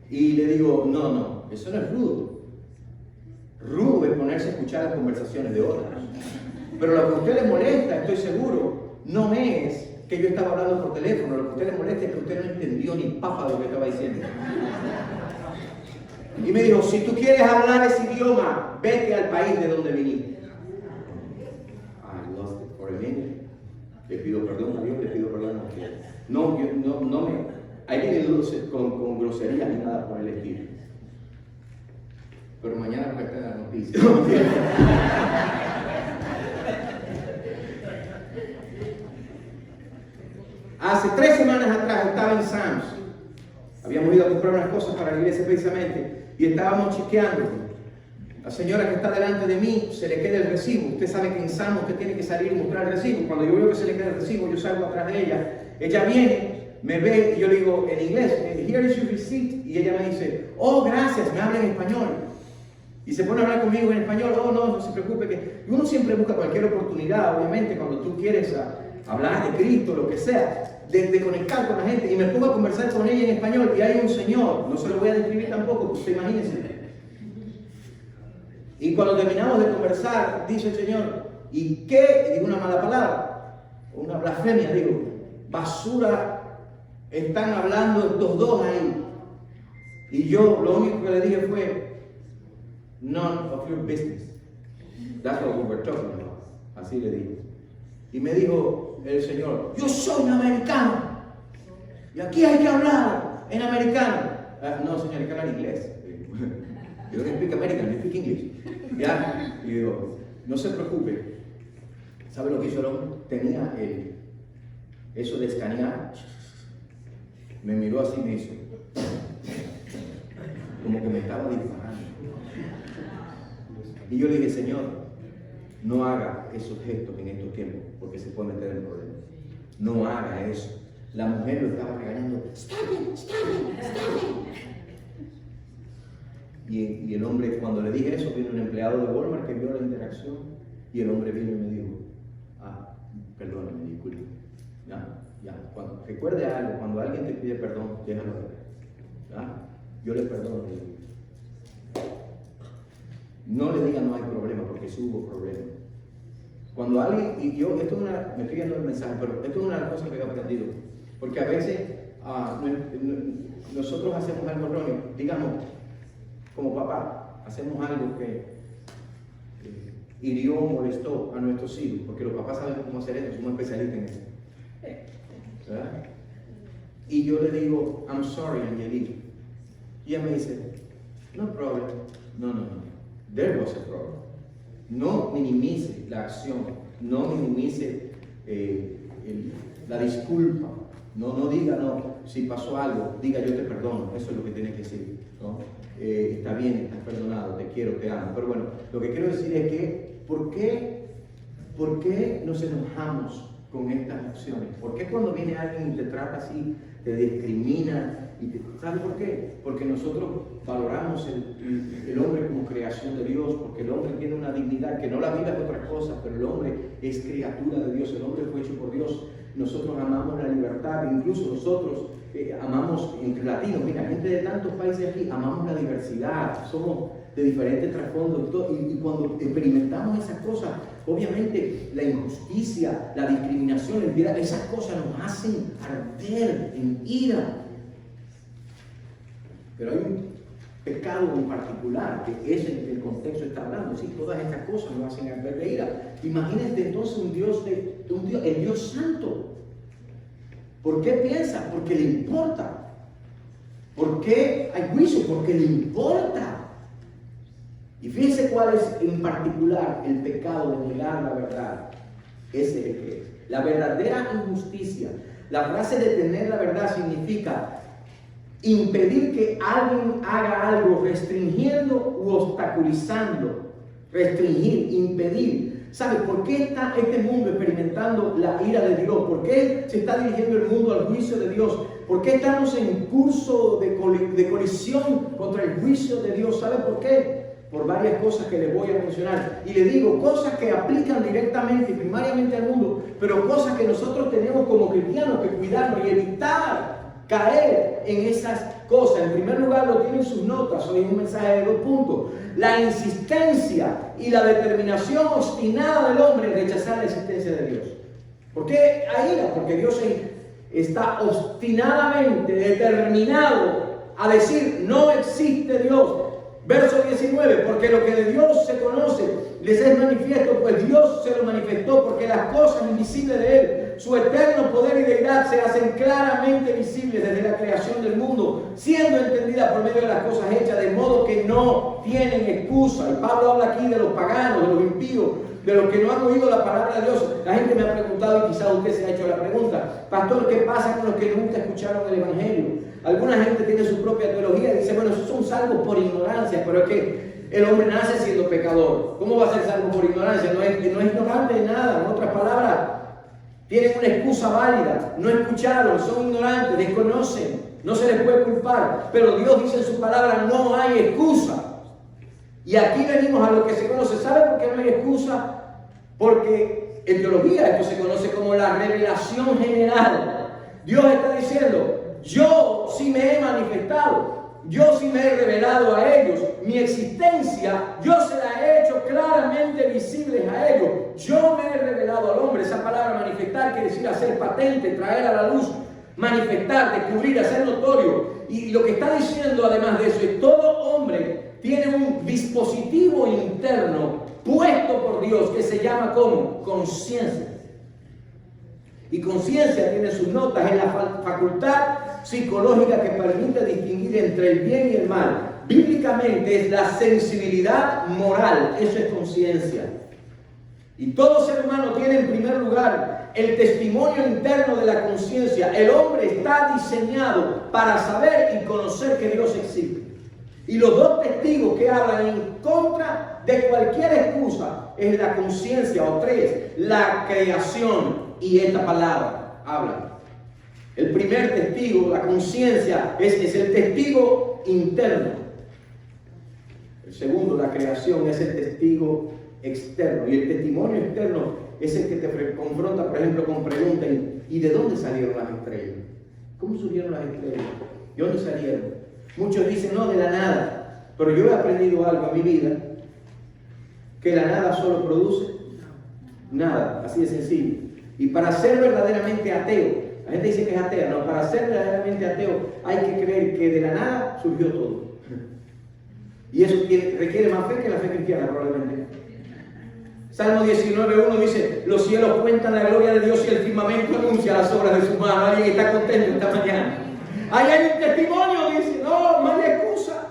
Y le digo, no, eso no es rudo. Rudo es ponerse a escuchar las conversaciones de otros. Pero lo que a usted le molesta, estoy seguro, no es que yo estaba hablando por teléfono. Lo que a usted le molesta es que usted no entendió ni papa de lo que estaba diciendo. Y me dijo, si tú quieres hablar ese idioma, vete al país de donde viniste. I lost it for a minute. Le pido perdón a Dios, le pido perdón a usted. No me... I didn't lose it con groserías ni nada por el estilo. Pero mañana va a estar la noticia. Hace 3 semanas atrás estaba en Sam's. Habíamos ido a comprar unas cosas para la iglesia precisamente y estábamos chequeando. La señora que está delante de mí se le queda el recibo. Usted sabe que en Sam's usted tiene que salir y mostrar el recibo. Cuando yo veo que se le queda el recibo, yo salgo atrás de ella. Ella viene, me ve y yo le digo en inglés, here is your receipt. Y ella me dice, oh, gracias, me habla en español. Y se pone a hablar conmigo en español, oh, no se preocupe. Que uno siempre busca cualquier oportunidad, obviamente, cuando tú quieres hablar de Cristo, lo que sea, de conectar con la gente. Y me pongo a conversar con ella en español y hay un señor, no se lo voy a describir tampoco, pues usted imagínense. Y cuando terminamos de conversar, dice el Señor, ¿y qué? Y digo una mala palabra, una blasfemia, digo, basura están hablando estos dos ahí. Y yo lo único que le dije fue, none of your business. That's what we were talking about. Así le dije. Y me dijo el Señor, yo soy un americano. Y aquí hay que hablar en americano. No, señor, hay que hablar inglés. You don't speak American, you speak English. ¿Ya? Y digo, no se preocupe. ¿Sabe lo que hizo el hombre? Tenía eso de escanear. Me miró así y me hizo. Como que me estaba disparando. Y yo le dije, Señor, no haga esos gestos en estos tiempos, porque se puede meter en problemas. No haga eso. La mujer lo estaba regañando. Stop it. Y el hombre, cuando le dije eso, vino un empleado de Walmart que vio la interacción y el hombre vino y me dijo, perdóname, disculpe. Ya. Recuerde algo, cuando alguien te pide perdón, déjalo ver. Yo le perdono. No le diga no hay problema, porque sí hubo problema. Cuando alguien, y yo, esto es me estoy viendo el mensaje, pero esto es una de las cosas que he aprendido. Porque a veces nosotros hacemos algo erróneo, digamos, como papá, hacemos algo que hirió o molestó a nuestros hijos, porque los papás saben cómo hacer eso, somos especialistas en eso. ¿Verdad? Y yo le digo, I'm sorry, Angelito. Y ella me dice, no problem. No. There was a problem. No minimice la acción, no minimice la disculpa. No diga, si pasó algo, diga yo te perdono. Eso es lo que tienes que decir, ¿no? Está bien, estás perdonado, te quiero, te amo. Pero bueno, lo que quiero decir es que, ¿por qué nos enojamos con estas acciones? ¿Por qué cuando viene alguien y te trata así, te discrimina? ¿Sabes por qué? Porque nosotros valoramos el hombre como creación de Dios, porque el hombre tiene una dignidad que no la vida es otra cosa, pero el hombre es criatura de Dios, el hombre fue hecho por Dios. Nosotros amamos la libertad, incluso nosotros amamos entre latinos, mira, gente de tantos países aquí, amamos la diversidad, somos de diferentes trasfondos y cuando experimentamos esas cosas, obviamente la injusticia, la discriminación, la impiedad, esas cosas nos hacen arder en ira. Pero hay un pecado en particular, que es el que el contexto está hablando. Sí, todas estas cosas nos hacen arder de ira. Imagínense entonces el Dios santo. ¿Por qué piensa? Porque le importa. ¿Por qué hay juicio? Porque le importa. Y fíjense cuál es en particular el pecado de negar la verdad. Ese es el que es. La verdadera injusticia. La frase de tener la verdad significa impedir que alguien haga algo, restringiendo u obstaculizando. Restringir, impedir. ¿Sabe por qué está este mundo experimentando la ira de Dios? ¿Por qué se está dirigiendo el mundo al juicio de Dios? ¿Por qué estamos en curso de colisión contra el juicio de Dios? ¿Sabe por qué? Por varias cosas que les voy a mencionar. Y le digo, cosas que aplican directamente y primariamente al mundo, pero cosas que nosotros tenemos como cristianos que cuidarnos y evitar caer en esas cosas. En primer lugar, lo tienen sus notas. Hoy es un mensaje de 2 puntos. La insistencia y la determinación obstinada del hombre en rechazar la existencia de Dios. ¿Por qué hay ira? Porque Dios está obstinadamente determinado a decir, no existe Dios. Verso 19, porque lo que de Dios se conoce les es manifiesto, pues Dios se lo manifestó, porque las cosas invisibles de Él, su eterno poder y deidad, se hacen claramente visibles desde la creación del mundo, siendo entendidas por medio de las cosas hechas, de modo que no tienen excusa. Y Pablo habla aquí de los paganos, de los impíos, de los que no han oído la palabra de Dios. La gente me ha preguntado, y quizás usted se ha hecho la pregunta, pastor, ¿qué pasa con los que nunca escucharon el Evangelio? Alguna gente tiene su propia teología y dice, bueno, esos son salvos por ignorancia, pero es que el hombre nace siendo pecador. ¿Cómo va a ser salvo por ignorancia? No es ignorante de nada. En otras palabras, tienen una excusa válida, no escucharon, son ignorantes, desconocen, no se les puede culpar. Pero Dios dice en su palabra, no hay excusa. Y aquí venimos a lo que se conoce. ¿Sabe por qué no hay excusa? Porque en teología esto se conoce como la revelación general. Dios está diciendo, yo sí me he manifestado, yo sí me he revelado a ellos, mi existencia, yo se la he hecho claramente visible a ellos, yo me he revelado al hombre. Esa palabra manifestar quiere decir hacer patente, traer a la luz, manifestar, descubrir, hacer notorio. Y lo que está diciendo además de eso es todo hombre tiene un dispositivo interno puesto por Dios que se llama ¿cómo? Conciencia. Y conciencia tiene sus notas en la facultad psicológica que permite distinguir entre el bien y el mal. Bíblicamente es la sensibilidad moral, eso es conciencia. Y todo ser humano tiene en primer lugar el testimonio interno de la conciencia. El hombre está diseñado para saber y conocer que Dios existe. Y los 2 testigos que hablan en contra de cualquier excusa es la conciencia, o 3, la creación. Y esta palabra habla. El primer testigo, la conciencia, es el testigo interno. El segundo, la creación, es el testigo externo. Y el testimonio externo es el que te confronta, por ejemplo, con preguntas. ¿Y de dónde salieron las estrellas? ¿Cómo surgieron las estrellas? ¿De dónde salieron? Muchos dicen, no, de la nada. Pero yo he aprendido algo en mi vida, que la nada solo produce nada, así de sencillo. Y para ser verdaderamente ateo, la gente dice que es atea, no, para ser verdaderamente ateo hay que creer que de la nada surgió todo. Y eso requiere más fe que la fe cristiana probablemente. Salmo 19:1 dice, los cielos cuentan la gloria de Dios y el firmamento anuncia las obras de su mano. Alguien está contento esta mañana. Ahí hay un testimonio, dice, no hay excusa.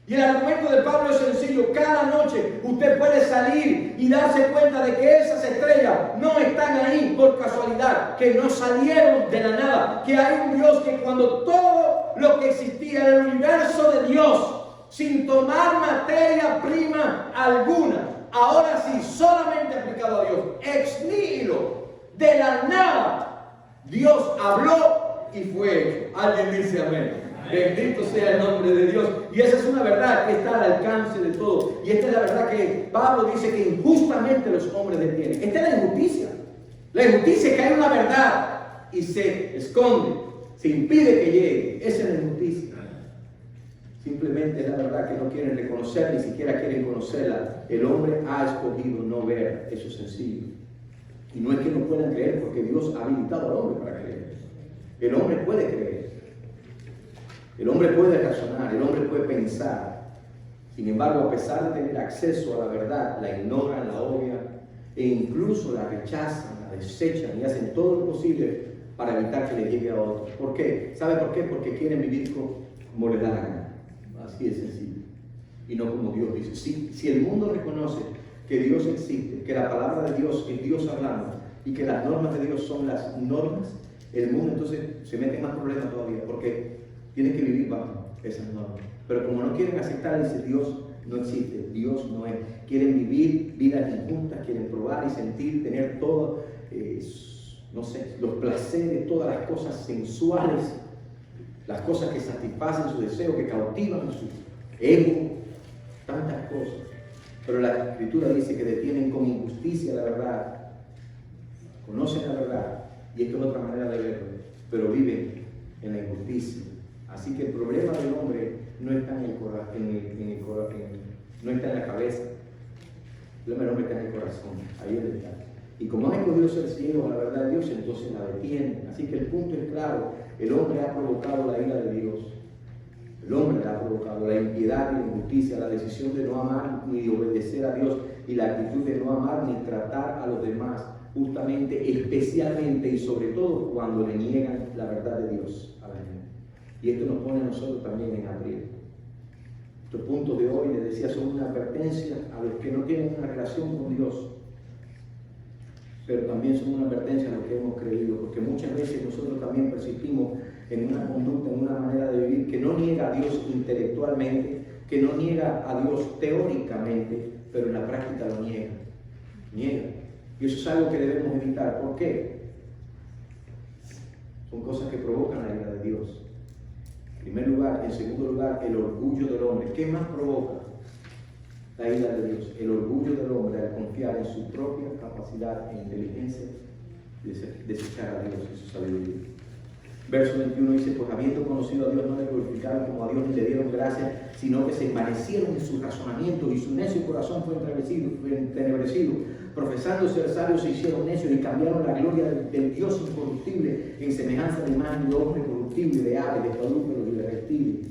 Y el argumento de Pablo es sencillo. Cada noche usted puede salir y darse cuenta de que esas estrellas no están ahí por casualidad, que no salieron de la nada, que hay un Dios que cuando todo lo que existía en el universo de Dios, sin tomar materia prima alguna, ahora sí, solamente aplicado a Dios, ex nihilo, de la nada, Dios habló y fue hecho. Alguien dice amén. Bendito sea el nombre de Dios. Y esa es una verdad que está al alcance de todo. Y esta es la verdad que Pablo dice que injustamente los hombres detienen. Esta es la injusticia. La injusticia es que hay una verdad y se esconde, se impide que llegue. Esa es la injusticia. Simplemente es la verdad que no quieren reconocer, ni siquiera quieren conocerla. El hombre ha escogido no ver. Eso es sencillo. Y no es que no puedan creer, porque Dios ha habilitado al hombre para creer. El hombre puede creer. El hombre puede razonar, el hombre puede pensar. Sin embargo, a pesar de tener acceso a la verdad, la ignoran, la odian e incluso la rechazan, la desechan y hacen todo lo posible para evitar que le llegue a otros. ¿Por qué? ¿Sabe por qué? Porque quieren vivir como les da la gana. Así de sencillo. Y no como Dios dice. Si el mundo reconoce que Dios existe, que la palabra de Dios es Dios hablando y que las normas de Dios son las normas, el mundo entonces se mete en más problemas todavía, porque tienen que vivir bajo esas normas. Pero como no quieren aceptar, dice Dios No existe. Dios no es. Quieren vivir vidas injustas, quieren probar y sentir, tener todo, no sé, los placeres, todas las cosas sensuales, las cosas que satisfacen su deseo, que cautivan su ego, tantas cosas. Pero la Escritura dice que detienen con injusticia la verdad, conocen la verdad, y esto es otra manera de verlo, pero viven en la injusticia. Así que el problema del hombre no está no está en la cabeza, el problema del hombre está en el corazón, ahí es está. Y como han escogido ser ciegos a la verdad de Dios, entonces la detienen. Así que el punto es claro, el hombre ha provocado la ira de Dios. El hombre ha provocado la impiedad y la injusticia, la decisión de no amar ni obedecer a Dios y la actitud de no amar ni tratar a los demás, justamente, especialmente y sobre todo cuando le niegan la verdad de Dios a la gente. Y esto nos pone a nosotros también en aprieto. Estos puntos de hoy, les decía, son una advertencia a los que no tienen una relación con Dios, pero también son una advertencia a los que hemos creído, porque muchas veces nosotros también persistimos en una conducta, en una manera de vivir que no niega a Dios intelectualmente, que no niega a Dios teóricamente, pero en la práctica lo niega. Y eso es algo que debemos evitar. ¿Por qué? Son cosas que provocan la ira de Dios. En primer lugar, en segundo lugar, el orgullo del hombre. ¿Qué más provoca la ira de Dios? El orgullo del hombre al confiar en su propia capacidad e inteligencia de desechar a Dios y su sabiduría. Verso 21 dice, pues habiendo conocido a Dios no le glorificaron como a Dios ni le dieron gracias, sino que se envanecieron en sus razonamientos y su necio corazón fue entenebrecido. Profesando ser sabios se hicieron necios y cambiaron la gloria del Dios incorruptible en semejanza de imagen de hombre corruptible, de aves, de cuadrúpedos y de reptiles.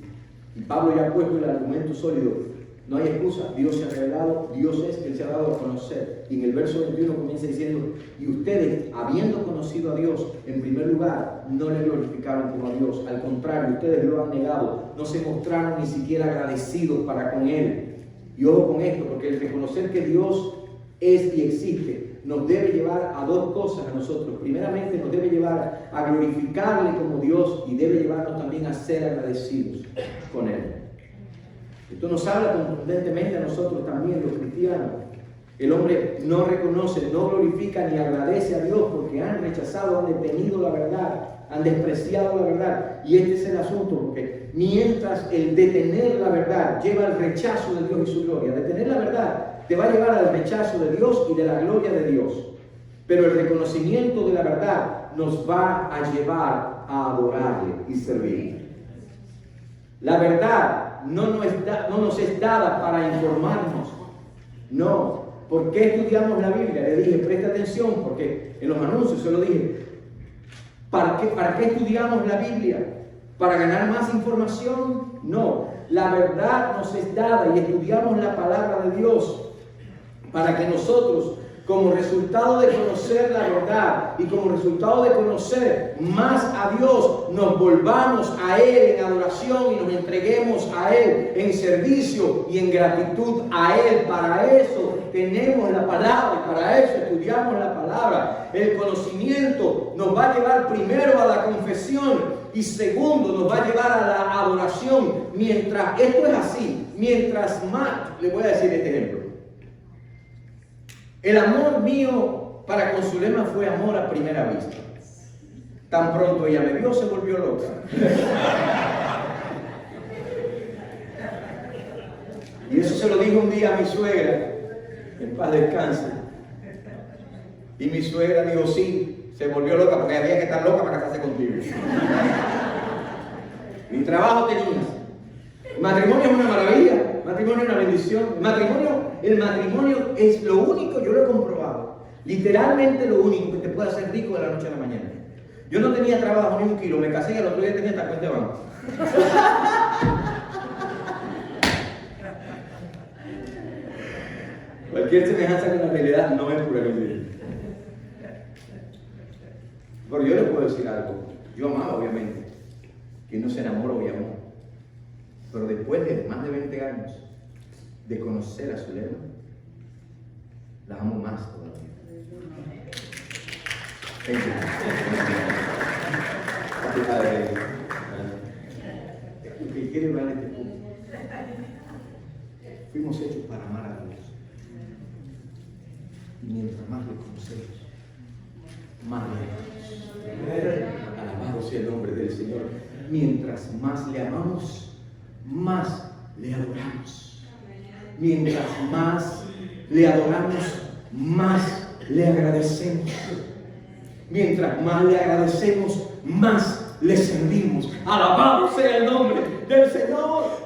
Y Pablo ya ha puesto el argumento sólido. No hay excusa, Dios se ha revelado, Dios es el se ha dado a conocer. Y en el verso 21 comienza diciendo, y ustedes, habiendo conocido a Dios, en primer lugar, no le glorificaron como a Dios. Al contrario, ustedes lo han negado, no se mostraron ni siquiera agradecidos para con Él. Y ojo con esto, porque el reconocer que Dios es y existe, nos debe llevar a dos cosas a nosotros. Primeramente, nos debe llevar a glorificarle como Dios y debe llevarnos también a ser agradecidos con Él. Esto nos habla contundentemente a nosotros también, los cristianos. El hombre no reconoce, no glorifica ni agradece a Dios porque han rechazado, han detenido la verdad, han despreciado la verdad. Y este es el asunto, porque mientras el detener la verdad lleva al rechazo de Dios y su gloria, detener la verdad te va a llevar al rechazo de Dios y de la gloria de Dios. Pero el reconocimiento de la verdad nos va a llevar a adorarle y servir. La verdad no nos es dada para informarnos. No. ¿Por qué estudiamos la Biblia? Le dije, presta atención, porque en los anuncios se lo dije. ¿Para qué estudiamos la Biblia? ¿Para ganar más información? No. La verdad nos es dada y estudiamos la palabra de Dios para que nosotros, como resultado de conocer la verdad y como resultado de conocer más a Dios, nos volvamos a Él en adoración y nos entreguemos a Él en servicio y en gratitud a Él. Para eso tenemos la palabra y para eso estudiamos la palabra. El conocimiento nos va a llevar primero a la confesión y segundo nos va a llevar a la adoración. Mientras esto es así, mientras más, le voy a decir este ejemplo. El amor mío para con Zulema fue amor a primera vista. Tan pronto ella me vio, se volvió loca. Y eso se lo dijo un día a mi suegra, en paz descanse. Y mi suegra dijo, sí, se volvió loca porque había que estar loca para casarse contigo. Mi trabajo tenías. Matrimonio es una maravilla, matrimonio es una bendición. El matrimonio es lo único, yo lo he comprobado, literalmente lo único que te puede hacer rico de la noche a la mañana. Yo no tenía trabajo ni un kilo, me casé y al otro día tenía hasta cuenta de banco. Cualquier semejanza con la realidad no es pura coincidencia. Pero yo le puedo decir algo, yo amaba obviamente, que no se enamora hoy amor. Pero después de más de 20 años de conocer a Zulema, la amo más todavía. El que quiere ver este punto. Fuimos hechos para amar a Dios. Y mientras más le conocemos, más le amamos. Alabado sea el nombre del Señor. Mientras más le amamos, más le adoramos. Mientras más le adoramos, más le agradecemos. Mientras más le agradecemos, más le servimos. Alabado sea el nombre del Señor.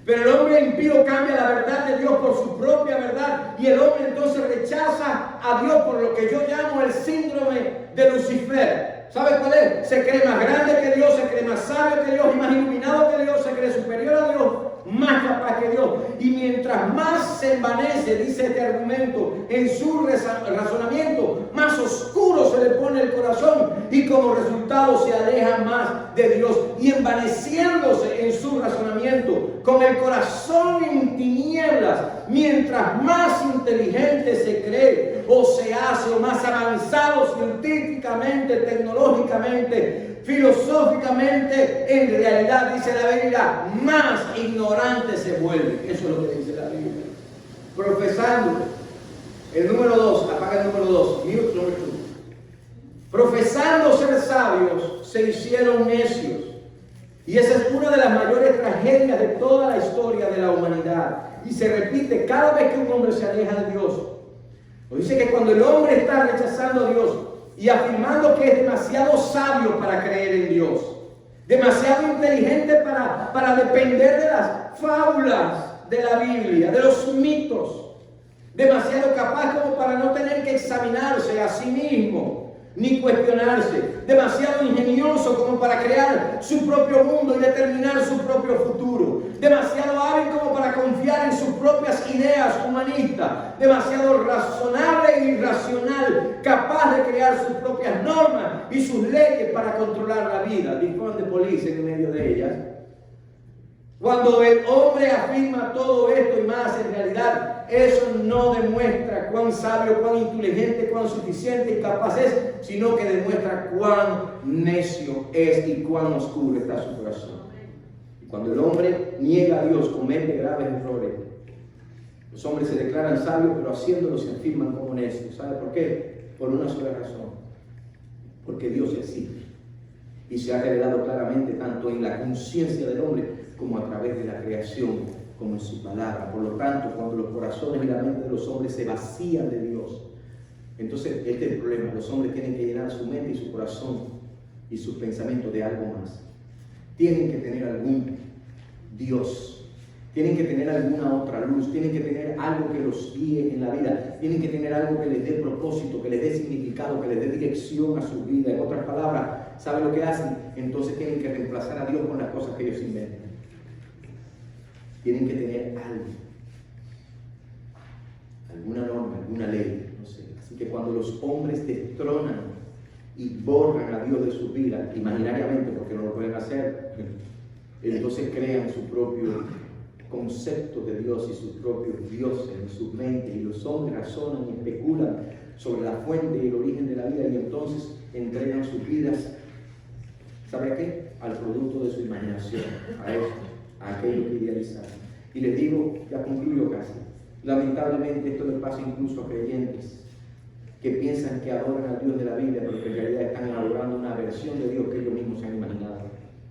Pero el hombre impío cambia la verdad de Dios por su propia verdad, y el hombre entonces rechaza a Dios por lo que yo llamo el síndrome de Lucifer. ¿Sabe cuál es? Se cree más grande que Dios, se cree más sabio que Dios, y más iluminado que Dios, se cree superior a Dios, más capaz que Dios. Y mientras más se envanece, dice este argumento, en su razonamiento, más oscuro se le pone el corazón, y como resultado se aleja más de Dios, y envaneciéndose en su razonamiento, con el corazón en tinieblas, mientras más inteligente se cree o se hace, o más avanzado científicamente, tecnológicamente, filosóficamente, en realidad, dice la Biblia, más ignorante se vuelve. Eso es lo que dice la Biblia. Profesando, el número 2, apaga el número 2, mute number 2. Profesando ser sabios, se hicieron necios. Y esa es una de las mayores tragedias de toda la historia de la humanidad. Y se repite cada vez que un hombre se aleja de Dios. Nos dice que cuando el hombre está rechazando a Dios y afirmando que es demasiado sabio para creer en Dios, demasiado inteligente para depender de las fábulas de la Biblia, de los mitos, demasiado capaz como para no tener que examinarse a sí mismo ni cuestionarse, demasiado ingenioso como para crear su propio mundo y determinar su propio futuro, demasiado hábil como para confiar en sus propias ideas humanistas, demasiado razonable e irracional, capaz de crear sus propias normas y sus leyes para controlar la vida. Defund the police en medio de ellas. Cuando el hombre afirma todo esto y más, en realidad eso no demuestra cuán sabio, cuán inteligente, cuán suficiente y capaz es, sino que demuestra cuán necio es y cuán oscuro está su corazón. Y cuando el hombre niega a Dios, comete graves errores. Los hombres se declaran sabios, pero haciéndolo se afirman como necios. ¿Sabe por qué? Por una sola razón. Porque Dios existe. Y se ha revelado claramente tanto en la conciencia del hombre como a través de la creación, como en su palabra. Por lo tanto, cuando los corazones y la mente de los hombres se vacían de Dios, entonces este es el problema. Los hombres tienen que llenar su mente y su corazón y sus pensamientos de algo más. Tienen que tener algún Dios, tienen que tener alguna otra luz, tienen que tener algo que los guíe en la vida, tienen que tener algo que les dé propósito, que les dé significado, que les dé dirección a su vida. En otras palabras, ¿saben lo que hacen? Entonces tienen que reemplazar a Dios con las cosas que ellos inventan. Tienen que tener algo, alguna norma, alguna ley, no sé. Así que cuando los hombres destronan y borran a Dios de su vida, imaginariamente, porque no lo pueden hacer, entonces crean su propio concepto de Dios y sus propios dioses en sus mentes, y los hombres razonan y especulan sobre la fuente y el origen de la vida, y entonces entregan sus vidas, ¿sabe a qué? Al producto de su imaginación, a esto, a aquello que idealizaron. Y les digo, ya concluyo casi, lamentablemente esto le pasa incluso a creyentes que piensan que adoran al Dios de la Biblia, pero que en realidad están adorando una versión de Dios que ellos mismos se han imaginado,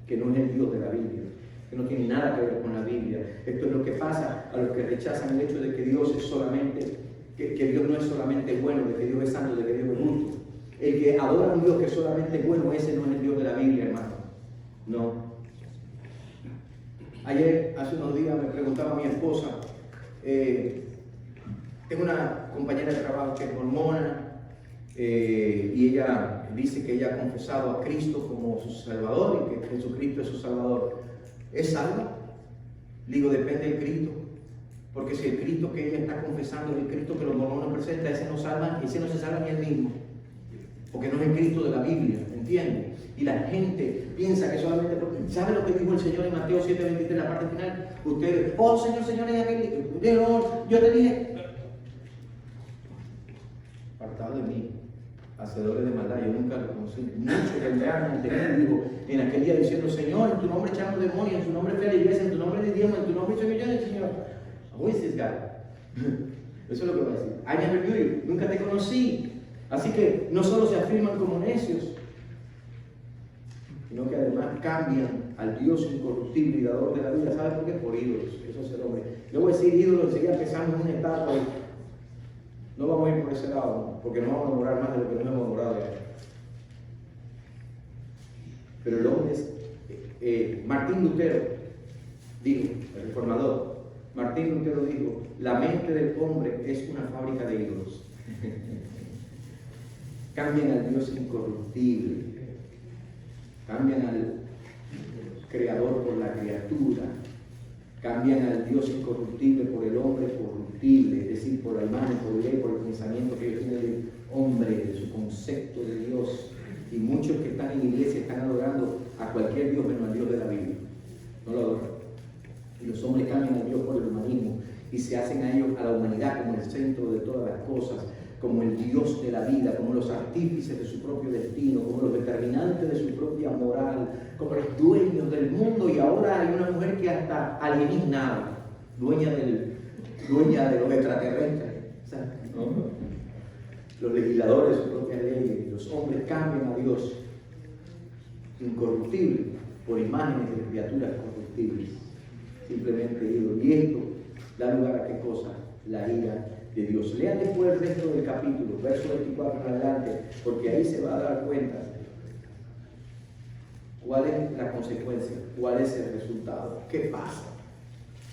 que no es el Dios de la Biblia, que no tiene nada que ver con la Biblia. Esto es lo que pasa a los que rechazan el hecho de que Dios es solamente, que Dios no es solamente bueno, de que Dios es santo, de que Dios es justo. El que adora a un Dios que solamente es bueno, ese no es el Dios de la Biblia, hermano. No. Ayer, hace unos días, me preguntaba a mi esposa, tengo una compañera de trabajo que es mormona, y ella dice que ella ha confesado a Cristo como su Salvador y que Jesucristo es su Salvador. ¿Es salva? Digo, depende del Cristo, porque si el Cristo que ella está confesando es el Cristo que los mormones presentan, ese no se salva ni él mismo, porque no es el Cristo de la Biblia, ¿entiendes? Y la gente piensa que solamente porque, ¿sabe lo que dijo el Señor en Mateo 7:23 en la parte final? Ustedes, oh Señor, en aquel yo te dije, apartado de mí, hacedores de maldad, yo nunca lo conocí. Muchos vendrán ante mí, digo, en aquel día diciendo, Señor, en tu nombre echamos demonios, en tu nombre fui a la iglesia, en tu nombre di diezmo, en tu nombre hice millones, Señor. Who is this guy? Eso es lo que va a decir. I never knew you. Nunca te conocí. Así que no solo se afirman como necios, sino que además cambian al Dios incorruptible y dador de la vida. ¿Sabes por qué? Por ídolos. Eso es el hombre. Yo voy a decir ídolos, enseguida empezamos en una etapa y no vamos a ir por ese lado, ¿no? Porque no vamos a enamorar más de lo que nos hemos enamorado de él. Pero el hombre es, Martín Lutero dijo, el reformador, Martín Lutero dijo, la mente del hombre es una fábrica de ídolos. Cambian al Dios incorruptible, cambian al creador por la criatura, cambian al Dios incorruptible por el hombre corruptible, es decir, por la imagen, por el ley, por el pensamiento que ellos tienen del hombre, de su concepto de Dios. Y muchos que están en iglesia están adorando a cualquier Dios menos al Dios de la Biblia. No lo adoran. Y los hombres cambian al Dios por el humanismo y se hacen a ellos, a la humanidad, como el centro de todas las cosas, como el Dios de la vida, como los artífices de su propio destino, como los determinantes de su propia moral, como los dueños del mundo. Y ahora hay una mujer que hasta alienígena, dueña de los extraterrestres, ¿sabes? ¿No? Los legisladores de su propia ley. Los hombres cambian a Dios incorruptible por imágenes de criaturas corruptibles, simplemente ídolos. Y esto da lugar a qué cosa? La ira de Dios. Lean después el resto del capítulo, verso 24 en adelante, porque ahí se va a dar cuenta cuál es la consecuencia, cuál es el resultado, qué pasa.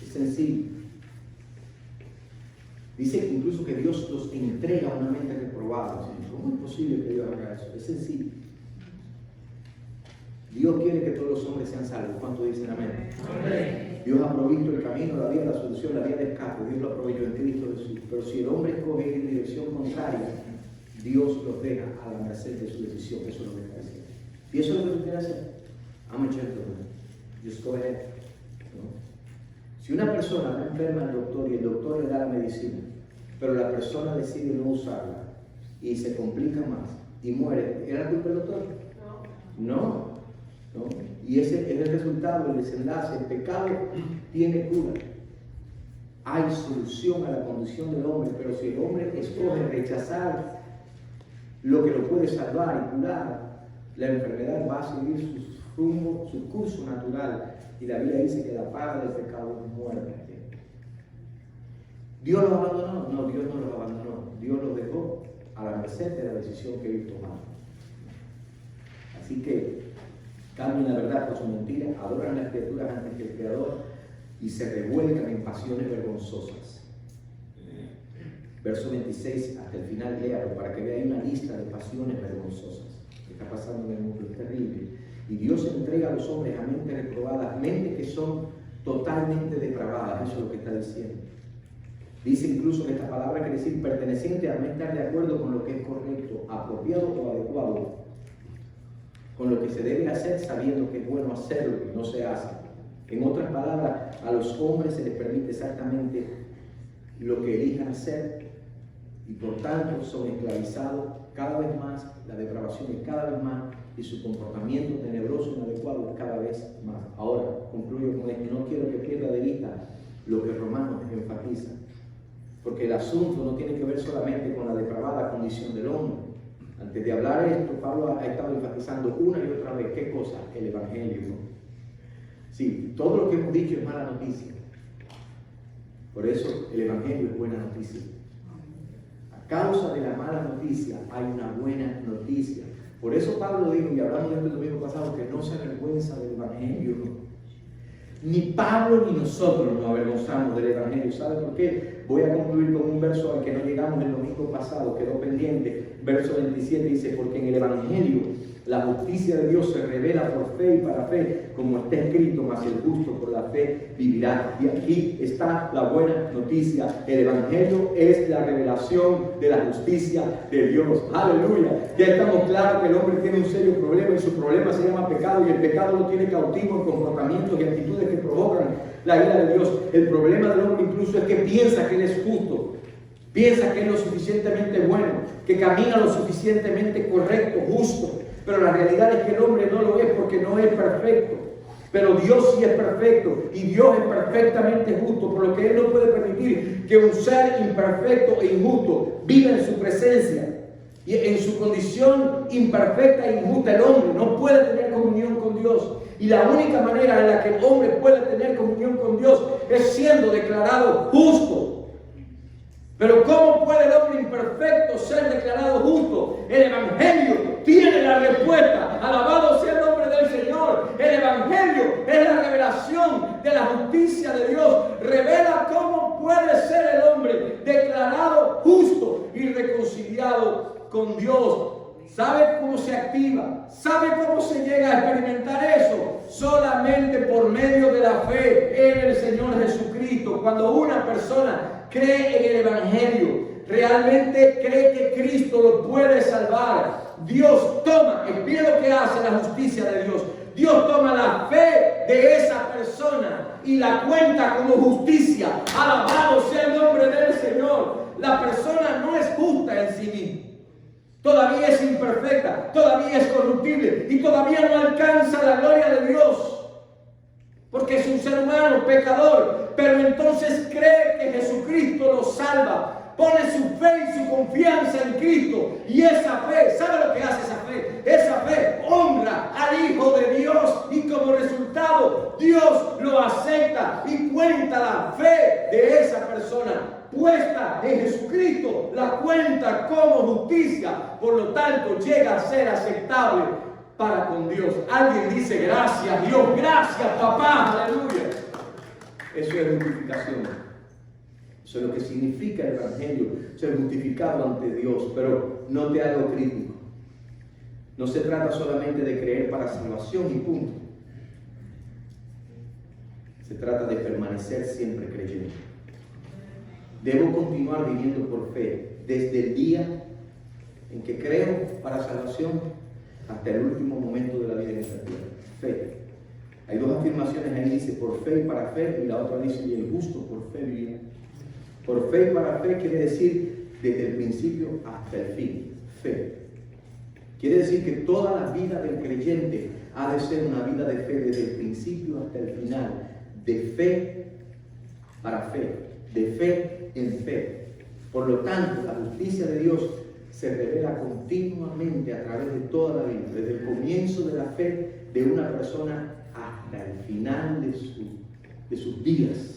Es sencillo. Dice que incluso que Dios los entrega a una mente reprobada. ¿Cómo es posible que Dios haga eso? Es sencillo. Dios quiere que todos los hombres sean salvos. ¿Cuántos dicen amén? Amén. Dios ha provisto el camino, la vía, la solución, la vía de escape. Dios lo proveyó en Cristo Jesús. Pero si el hombre escoge ir en dirección contraria, Dios los deja a la merced de su decisión. Eso es lo que está diciendo. Y eso es lo que tú quieres hacer. I'm a gentleman. Just go ahead. ¿No? Si una persona va enferma al doctor y el doctor le da la medicina, pero la persona decide no usarla y se complica más y muere, ¿era culpa del doctor? No. ¿No? Y ese es el resultado, el desenlace. El pecado tiene cura. Hay solución a la condición del hombre, pero si el hombre escoge rechazar lo que lo puede salvar y curar, la enfermedad va a seguir su rumbo, su curso natural. Y la Biblia dice que la paga del pecado es muerte. ¿Dios los abandonó? No, Dios no los abandonó. Dios los dejó a la merced de la decisión que ellos tomaron. Así que cambian la verdad por su mentira, adoran las criaturas antes que el Creador y se revuelcan en pasiones vergonzosas. Verso 26 hasta el final, léalo para que vea una lista de pasiones vergonzosas que está pasando en el mundo. Es terrible. Y Dios entrega a los hombres a mentes reprobadas, mentes que son totalmente depravadas. Eso es lo que está diciendo. Dice incluso que esta palabra quiere decir perteneciente a no estar de acuerdo con lo que es correcto, apropiado o adecuado, con lo que se debe hacer sabiendo que es bueno hacerlo y no se hace. En otras palabras, a los hombres se les permite exactamente lo que elijan hacer y por tanto son esclavizados cada vez más, la depravación es cada vez más y su comportamiento tenebroso e inadecuado es cada vez más. Ahora, concluyo con esto, no quiero que pierda de vista lo que Romanos enfatiza, porque el asunto no tiene que ver solamente con la depravada condición del hombre. Antes de hablar esto, Pablo ha estado enfatizando una y otra vez, ¿qué cosa? El Evangelio. Sí, todo lo que hemos dicho es mala noticia. Por eso el Evangelio es buena noticia. A causa de la mala noticia hay una buena noticia. Por eso Pablo dijo, y hablamos de esto el domingo pasado, que no se avergüenza del Evangelio. Ni Pablo ni nosotros nos avergonzamos del Evangelio. ¿Sabe por qué? Voy a concluir con un verso al que no llegamos el domingo pasado, quedó pendiente. Verso 27 dice, porque en el Evangelio la justicia de Dios se revela por fe y para fe, como está escrito, mas el justo por la fe vivirá. Y aquí está la buena noticia. El Evangelio es la revelación de la justicia de Dios. Aleluya. Ya estamos claros que el hombre tiene un serio problema y su problema se llama pecado, y el pecado lo tiene cautivo en comportamientos y actitudes que provocan la ira de Dios. El problema del hombre incluso es que piensa que él es justo, piensa que es lo suficientemente bueno, que camina lo suficientemente correcto, justo, pero la realidad es que el hombre no lo es porque no es perfecto. Pero Dios sí es perfecto y Dios es perfectamente justo, por lo que Él no puede permitir que un ser imperfecto e injusto viva en su presencia. Y en su condición imperfecta e injusta, el hombre no puede tener comunión con Dios. Y la única manera en la que el hombre puede tener comunión con Dios es siendo declarado justo. Pero ¿cómo puede el hombre imperfecto ser declarado justo? El Evangelio tiene la respuesta. Alabado sea el nombre del Señor. El Evangelio es la revelación de la justicia de Dios. Revela cómo puede ser el hombre declarado justo y reconciliado con Dios. ¿Sabe cómo se activa? ¿Sabe cómo se llega a experimentar eso? Solamente por medio de la fe en el Señor Jesucristo. Cuando una persona cree en el Evangelio, realmente cree que Cristo lo puede salvar, Dios toma, mire lo que hace la justicia de Dios. Dios toma la fe de esa persona y la cuenta como justicia. Alabado sea el nombre del Señor. La persona no es justa en sí misma. Todavía es imperfecta, todavía es corruptible y todavía no alcanza la gloria de Dios. Porque es un ser humano pecador, pero entonces cree que Jesucristo lo salva. Pone su fe y su confianza en Cristo. Y esa fe, ¿sabe lo que hace esa fe? Esa fe honra al Hijo de Dios y como resultado Dios lo acepta y cuenta la fe de esa persona puesta en Jesucristo, la cuenta como justicia. Por lo tanto, llega a ser aceptable para con Dios. Alguien dice gracias Dios, gracias papá, aleluya. Eso es justificación. Eso es lo que significa el Evangelio, ser justificado ante Dios. Pero no te hago crítico. No se trata solamente de creer para salvación y punto. Se trata de permanecer siempre creyendo. Debo continuar viviendo por fe desde el día en que creo para salvación hasta el último momento de la vida en esta tierra. Fe. Hay dos afirmaciones ahí, dice por fe y para fe, y la otra dice y el justo por fe vivirá. Por fe y para fe quiere decir desde el principio hasta el fin. Fe. Quiere decir que toda la vida del creyente ha de ser una vida de fe desde el principio hasta el final. De fe para fe. De fe en fe. Por lo tanto, la justicia de Dios se revela continuamente a través de toda la vida, desde el comienzo de la fe de una persona hasta el final de sus días.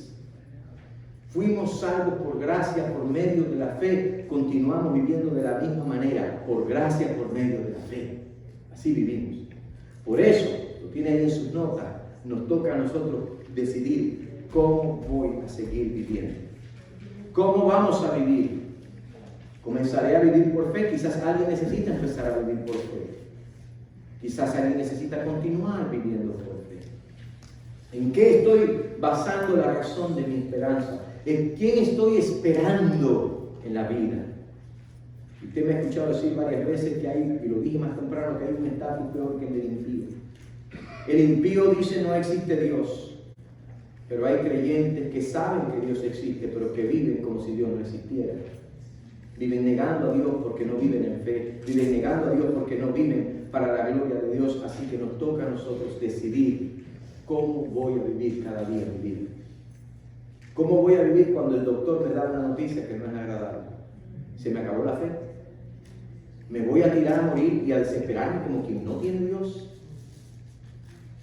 Fuimos salvos por gracia, por medio de la fe, continuamos viviendo de la misma manera, por gracia, por medio de la fe. Así vivimos. Por eso, lo tiene ahí en sus notas, nos toca a nosotros decidir cómo voy a seguir viviendo. ¿Cómo vamos a vivir? ¿Comenzaré a vivir por fe? Quizás alguien necesita empezar a vivir por fe. Quizás alguien necesita continuar viviendo por fe. ¿En qué estoy basando la razón de mi esperanza? ¿En quién estoy esperando en la vida? Usted me ha escuchado decir varias veces que hay, y lo dije más temprano, que hay un estatus peor que el del impío. El impío dice no existe Dios. Pero hay creyentes que saben que Dios existe, pero que viven como si Dios no existiera. Viven negando a Dios porque no viven en fe. Viven negando a Dios porque no viven para la gloria de Dios. Así que nos toca a nosotros decidir cómo voy a vivir cada día mi vida. ¿Cómo voy a vivir cuando el doctor me da una noticia que no es agradable? ¿Se me acabó la fe? ¿Me voy a tirar a morir y a desesperarme como quien no tiene Dios?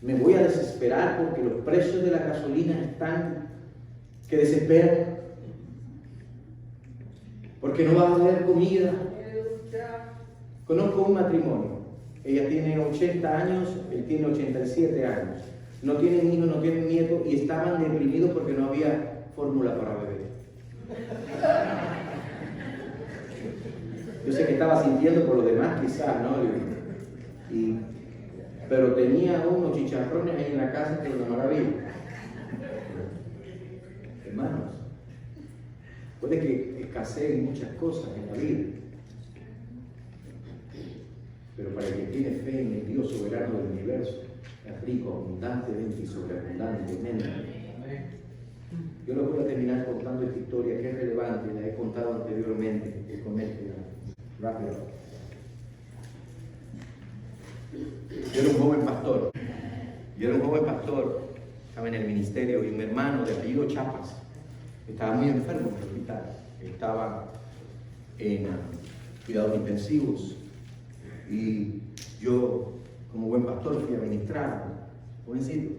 ¿Me voy a desesperar porque los precios de la gasolina están que desesperan? ¿Porque no va a haber comida? Conozco un matrimonio. Ella tiene 80 años, él tiene 87 años. No tienen hijos, no tienen nietos y estaban deprimidos porque no había fórmula para beber. Yo sé que estaba sintiendo por lo demás quizás, ¿no? Pero tenía unos chicharrones ahí en la casa que era una maravilla. Hermanos, puede que escaseen muchas cosas en la vida, pero para el que tiene fe en el Dios soberano del universo, es rico, abundantemente y sobreabundantemente. Yo les voy a terminar contando esta historia que es relevante, la he contado anteriormente, con este rápido. Yo era un joven pastor. Yo era un joven pastor, estaba en el ministerio, y mi hermano de apellido Chapas estaba muy enfermo en el hospital. Estaba en cuidados intensivos. Y yo, como buen pastor, fui a ministrarlo, jovencito.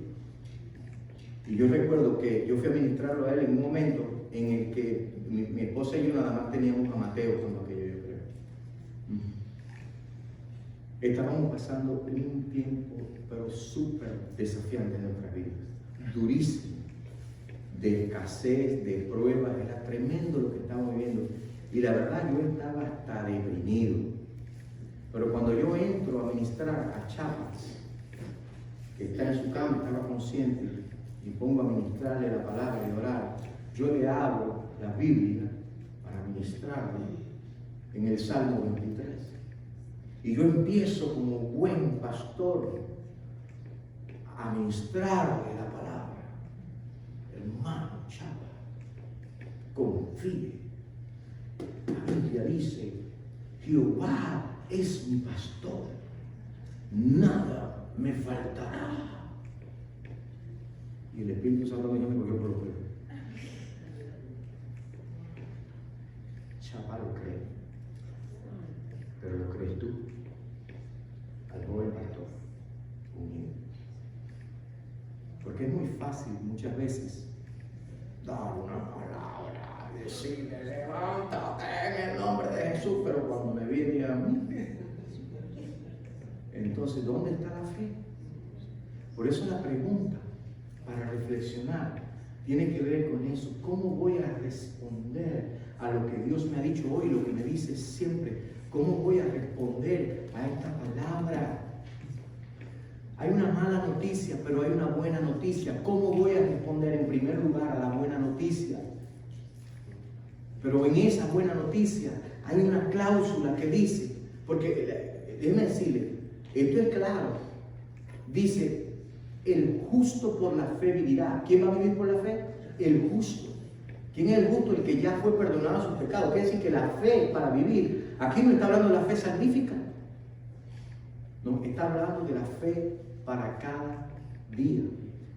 Y yo recuerdo que yo fui a ministrarlo a él en un momento en el que mi esposa y yo nada más teníamos a Mateo cuando aquello, yo creo. Estábamos pasando un tiempo, pero súper desafiante en nuestras vidas, durísimo, de escasez, de pruebas, era tremendo lo que estábamos viviendo. Y la verdad, yo estaba hasta deprimido. Pero cuando yo entro a ministrar a Chapas, que está en su cama, estaba consciente, y pongo a ministrarle la palabra y orar, yo le abro la Biblia para ministrarle en el Salmo 23. Y yo empiezo como buen pastor a ministrarle la palabra. Hermano Chapa, confíe. La Biblia dice, Jehová es mi pastor, nada me faltará. Y el Espíritu Santo me cogió por los pelos. Chapa lo cree, pero lo crees tú, al joven pastor, conmigo. Porque es muy fácil muchas veces dar una palabra, decirle levántate en el nombre de Jesús, pero cuando me viene a mí, entonces ¿dónde está la fe? Por eso la pregunta para reflexionar tiene que ver con eso. ¿Cómo voy a responder a lo que Dios me ha dicho hoy, lo que me dice siempre? ¿Cómo voy a responder a esta palabra? Hay una mala noticia, pero hay una buena noticia. ¿Cómo voy a responder en primer lugar a la buena noticia? Pero en esa buena noticia hay una cláusula que dice, porque déjeme decirle, esto es claro, dice, el justo por la fe vivirá. ¿Quién va a vivir por la fe? El justo. ¿Quién es el justo? El que ya fue perdonado sus pecados. Quiere decir que la fe para vivir, aquí no está hablando de la fe salvífica, no, está hablando de la fe para cada día.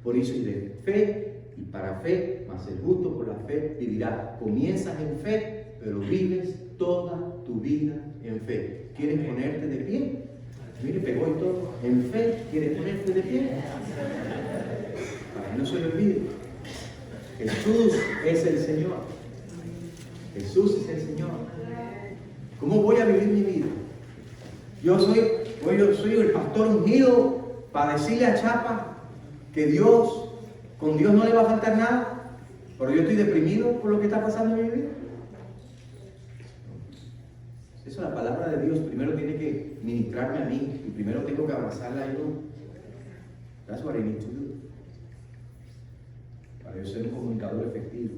Por eso es de fe y para fe, mas el justo por la fe vivirá. Comienzas en fe, pero vives toda tu vida en fe. ¿Quieres ponerte de pie? Mire, pegó y todo. En fe, ¿quieres ponerte de pie? Para que no se le olvide. Jesús es el Señor. Jesús es el Señor. ¿Cómo voy a vivir mi vida? Yo soy el pastor ungido para decirle a Chapa que con Dios no le va a faltar nada, pero yo estoy deprimido por lo que está pasando en mi vida. Eso, la palabra de Dios primero tiene que ministrarme a mí y primero tengo que abrazarla a yo. That's what I need to do. Para yo ser un comunicador efectivo.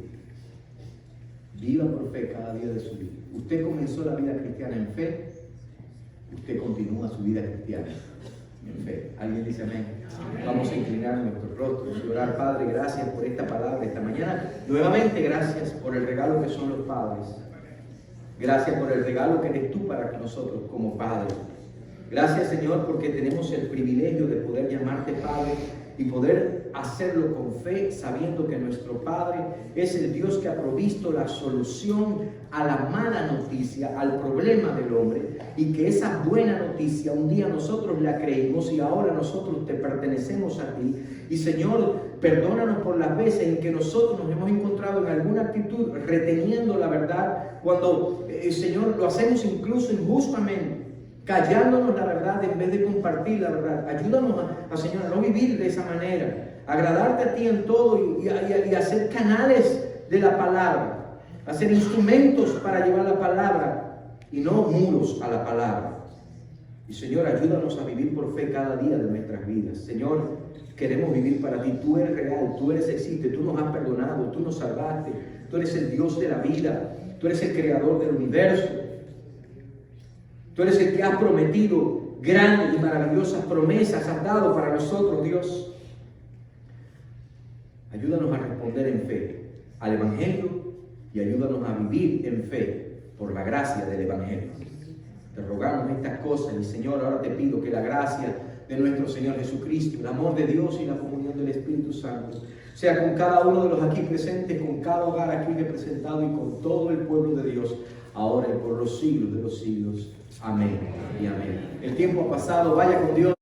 Viva por fe cada día de su vida. Usted comenzó la vida cristiana en fe, usted continúa su vida cristiana en fe. ¿Alguien dice amén? Vamos a inclinar nuestros rostros y orar. Padre, gracias por esta palabra esta mañana. Nuevamente, gracias por el regalo que son los padres. Gracias por el regalo que eres tú para nosotros como Padre. Gracias, Señor, porque tenemos el privilegio de poder llamarte Padre y poder hacerlo con fe, sabiendo que nuestro Padre es el Dios que ha provisto la solución a la mala noticia, al problema del hombre, y que esa buena noticia un día nosotros la creímos y ahora nosotros te pertenecemos a ti. Y Señor, perdónanos por las veces en que nosotros nos hemos encontrado en alguna actitud reteniendo la verdad, cuando, Señor, lo hacemos incluso injustamente, callándonos la verdad en vez de compartir la verdad. Ayúdanos Señor, a no vivir de esa manera, agradarte a ti en todo y hacer canales de la palabra, hacer instrumentos para llevar la palabra y no muros a la palabra. Y Señor, ayúdanos a vivir por fe cada día de nuestras vidas. Señor, queremos vivir para ti. Tú eres real, tú eres existe, tú nos has perdonado, tú nos salvaste, tú eres el Dios de la vida, tú eres el creador del universo. Tú eres el que has prometido grandes y maravillosas promesas, has dado para nosotros, Dios. Ayúdanos a responder en fe al Evangelio y ayúdanos a vivir en fe por la gracia del Evangelio. Te rogamos estas cosas y Señor, ahora te pido que la gracia de nuestro Señor Jesucristo, el amor de Dios y la comunión del Espíritu Santo sea con cada uno de los aquí presentes, con cada hogar aquí representado y con todo el pueblo de Dios, ahora y por los siglos de los siglos. Amén y amén. El tiempo ha pasado, vaya con Dios.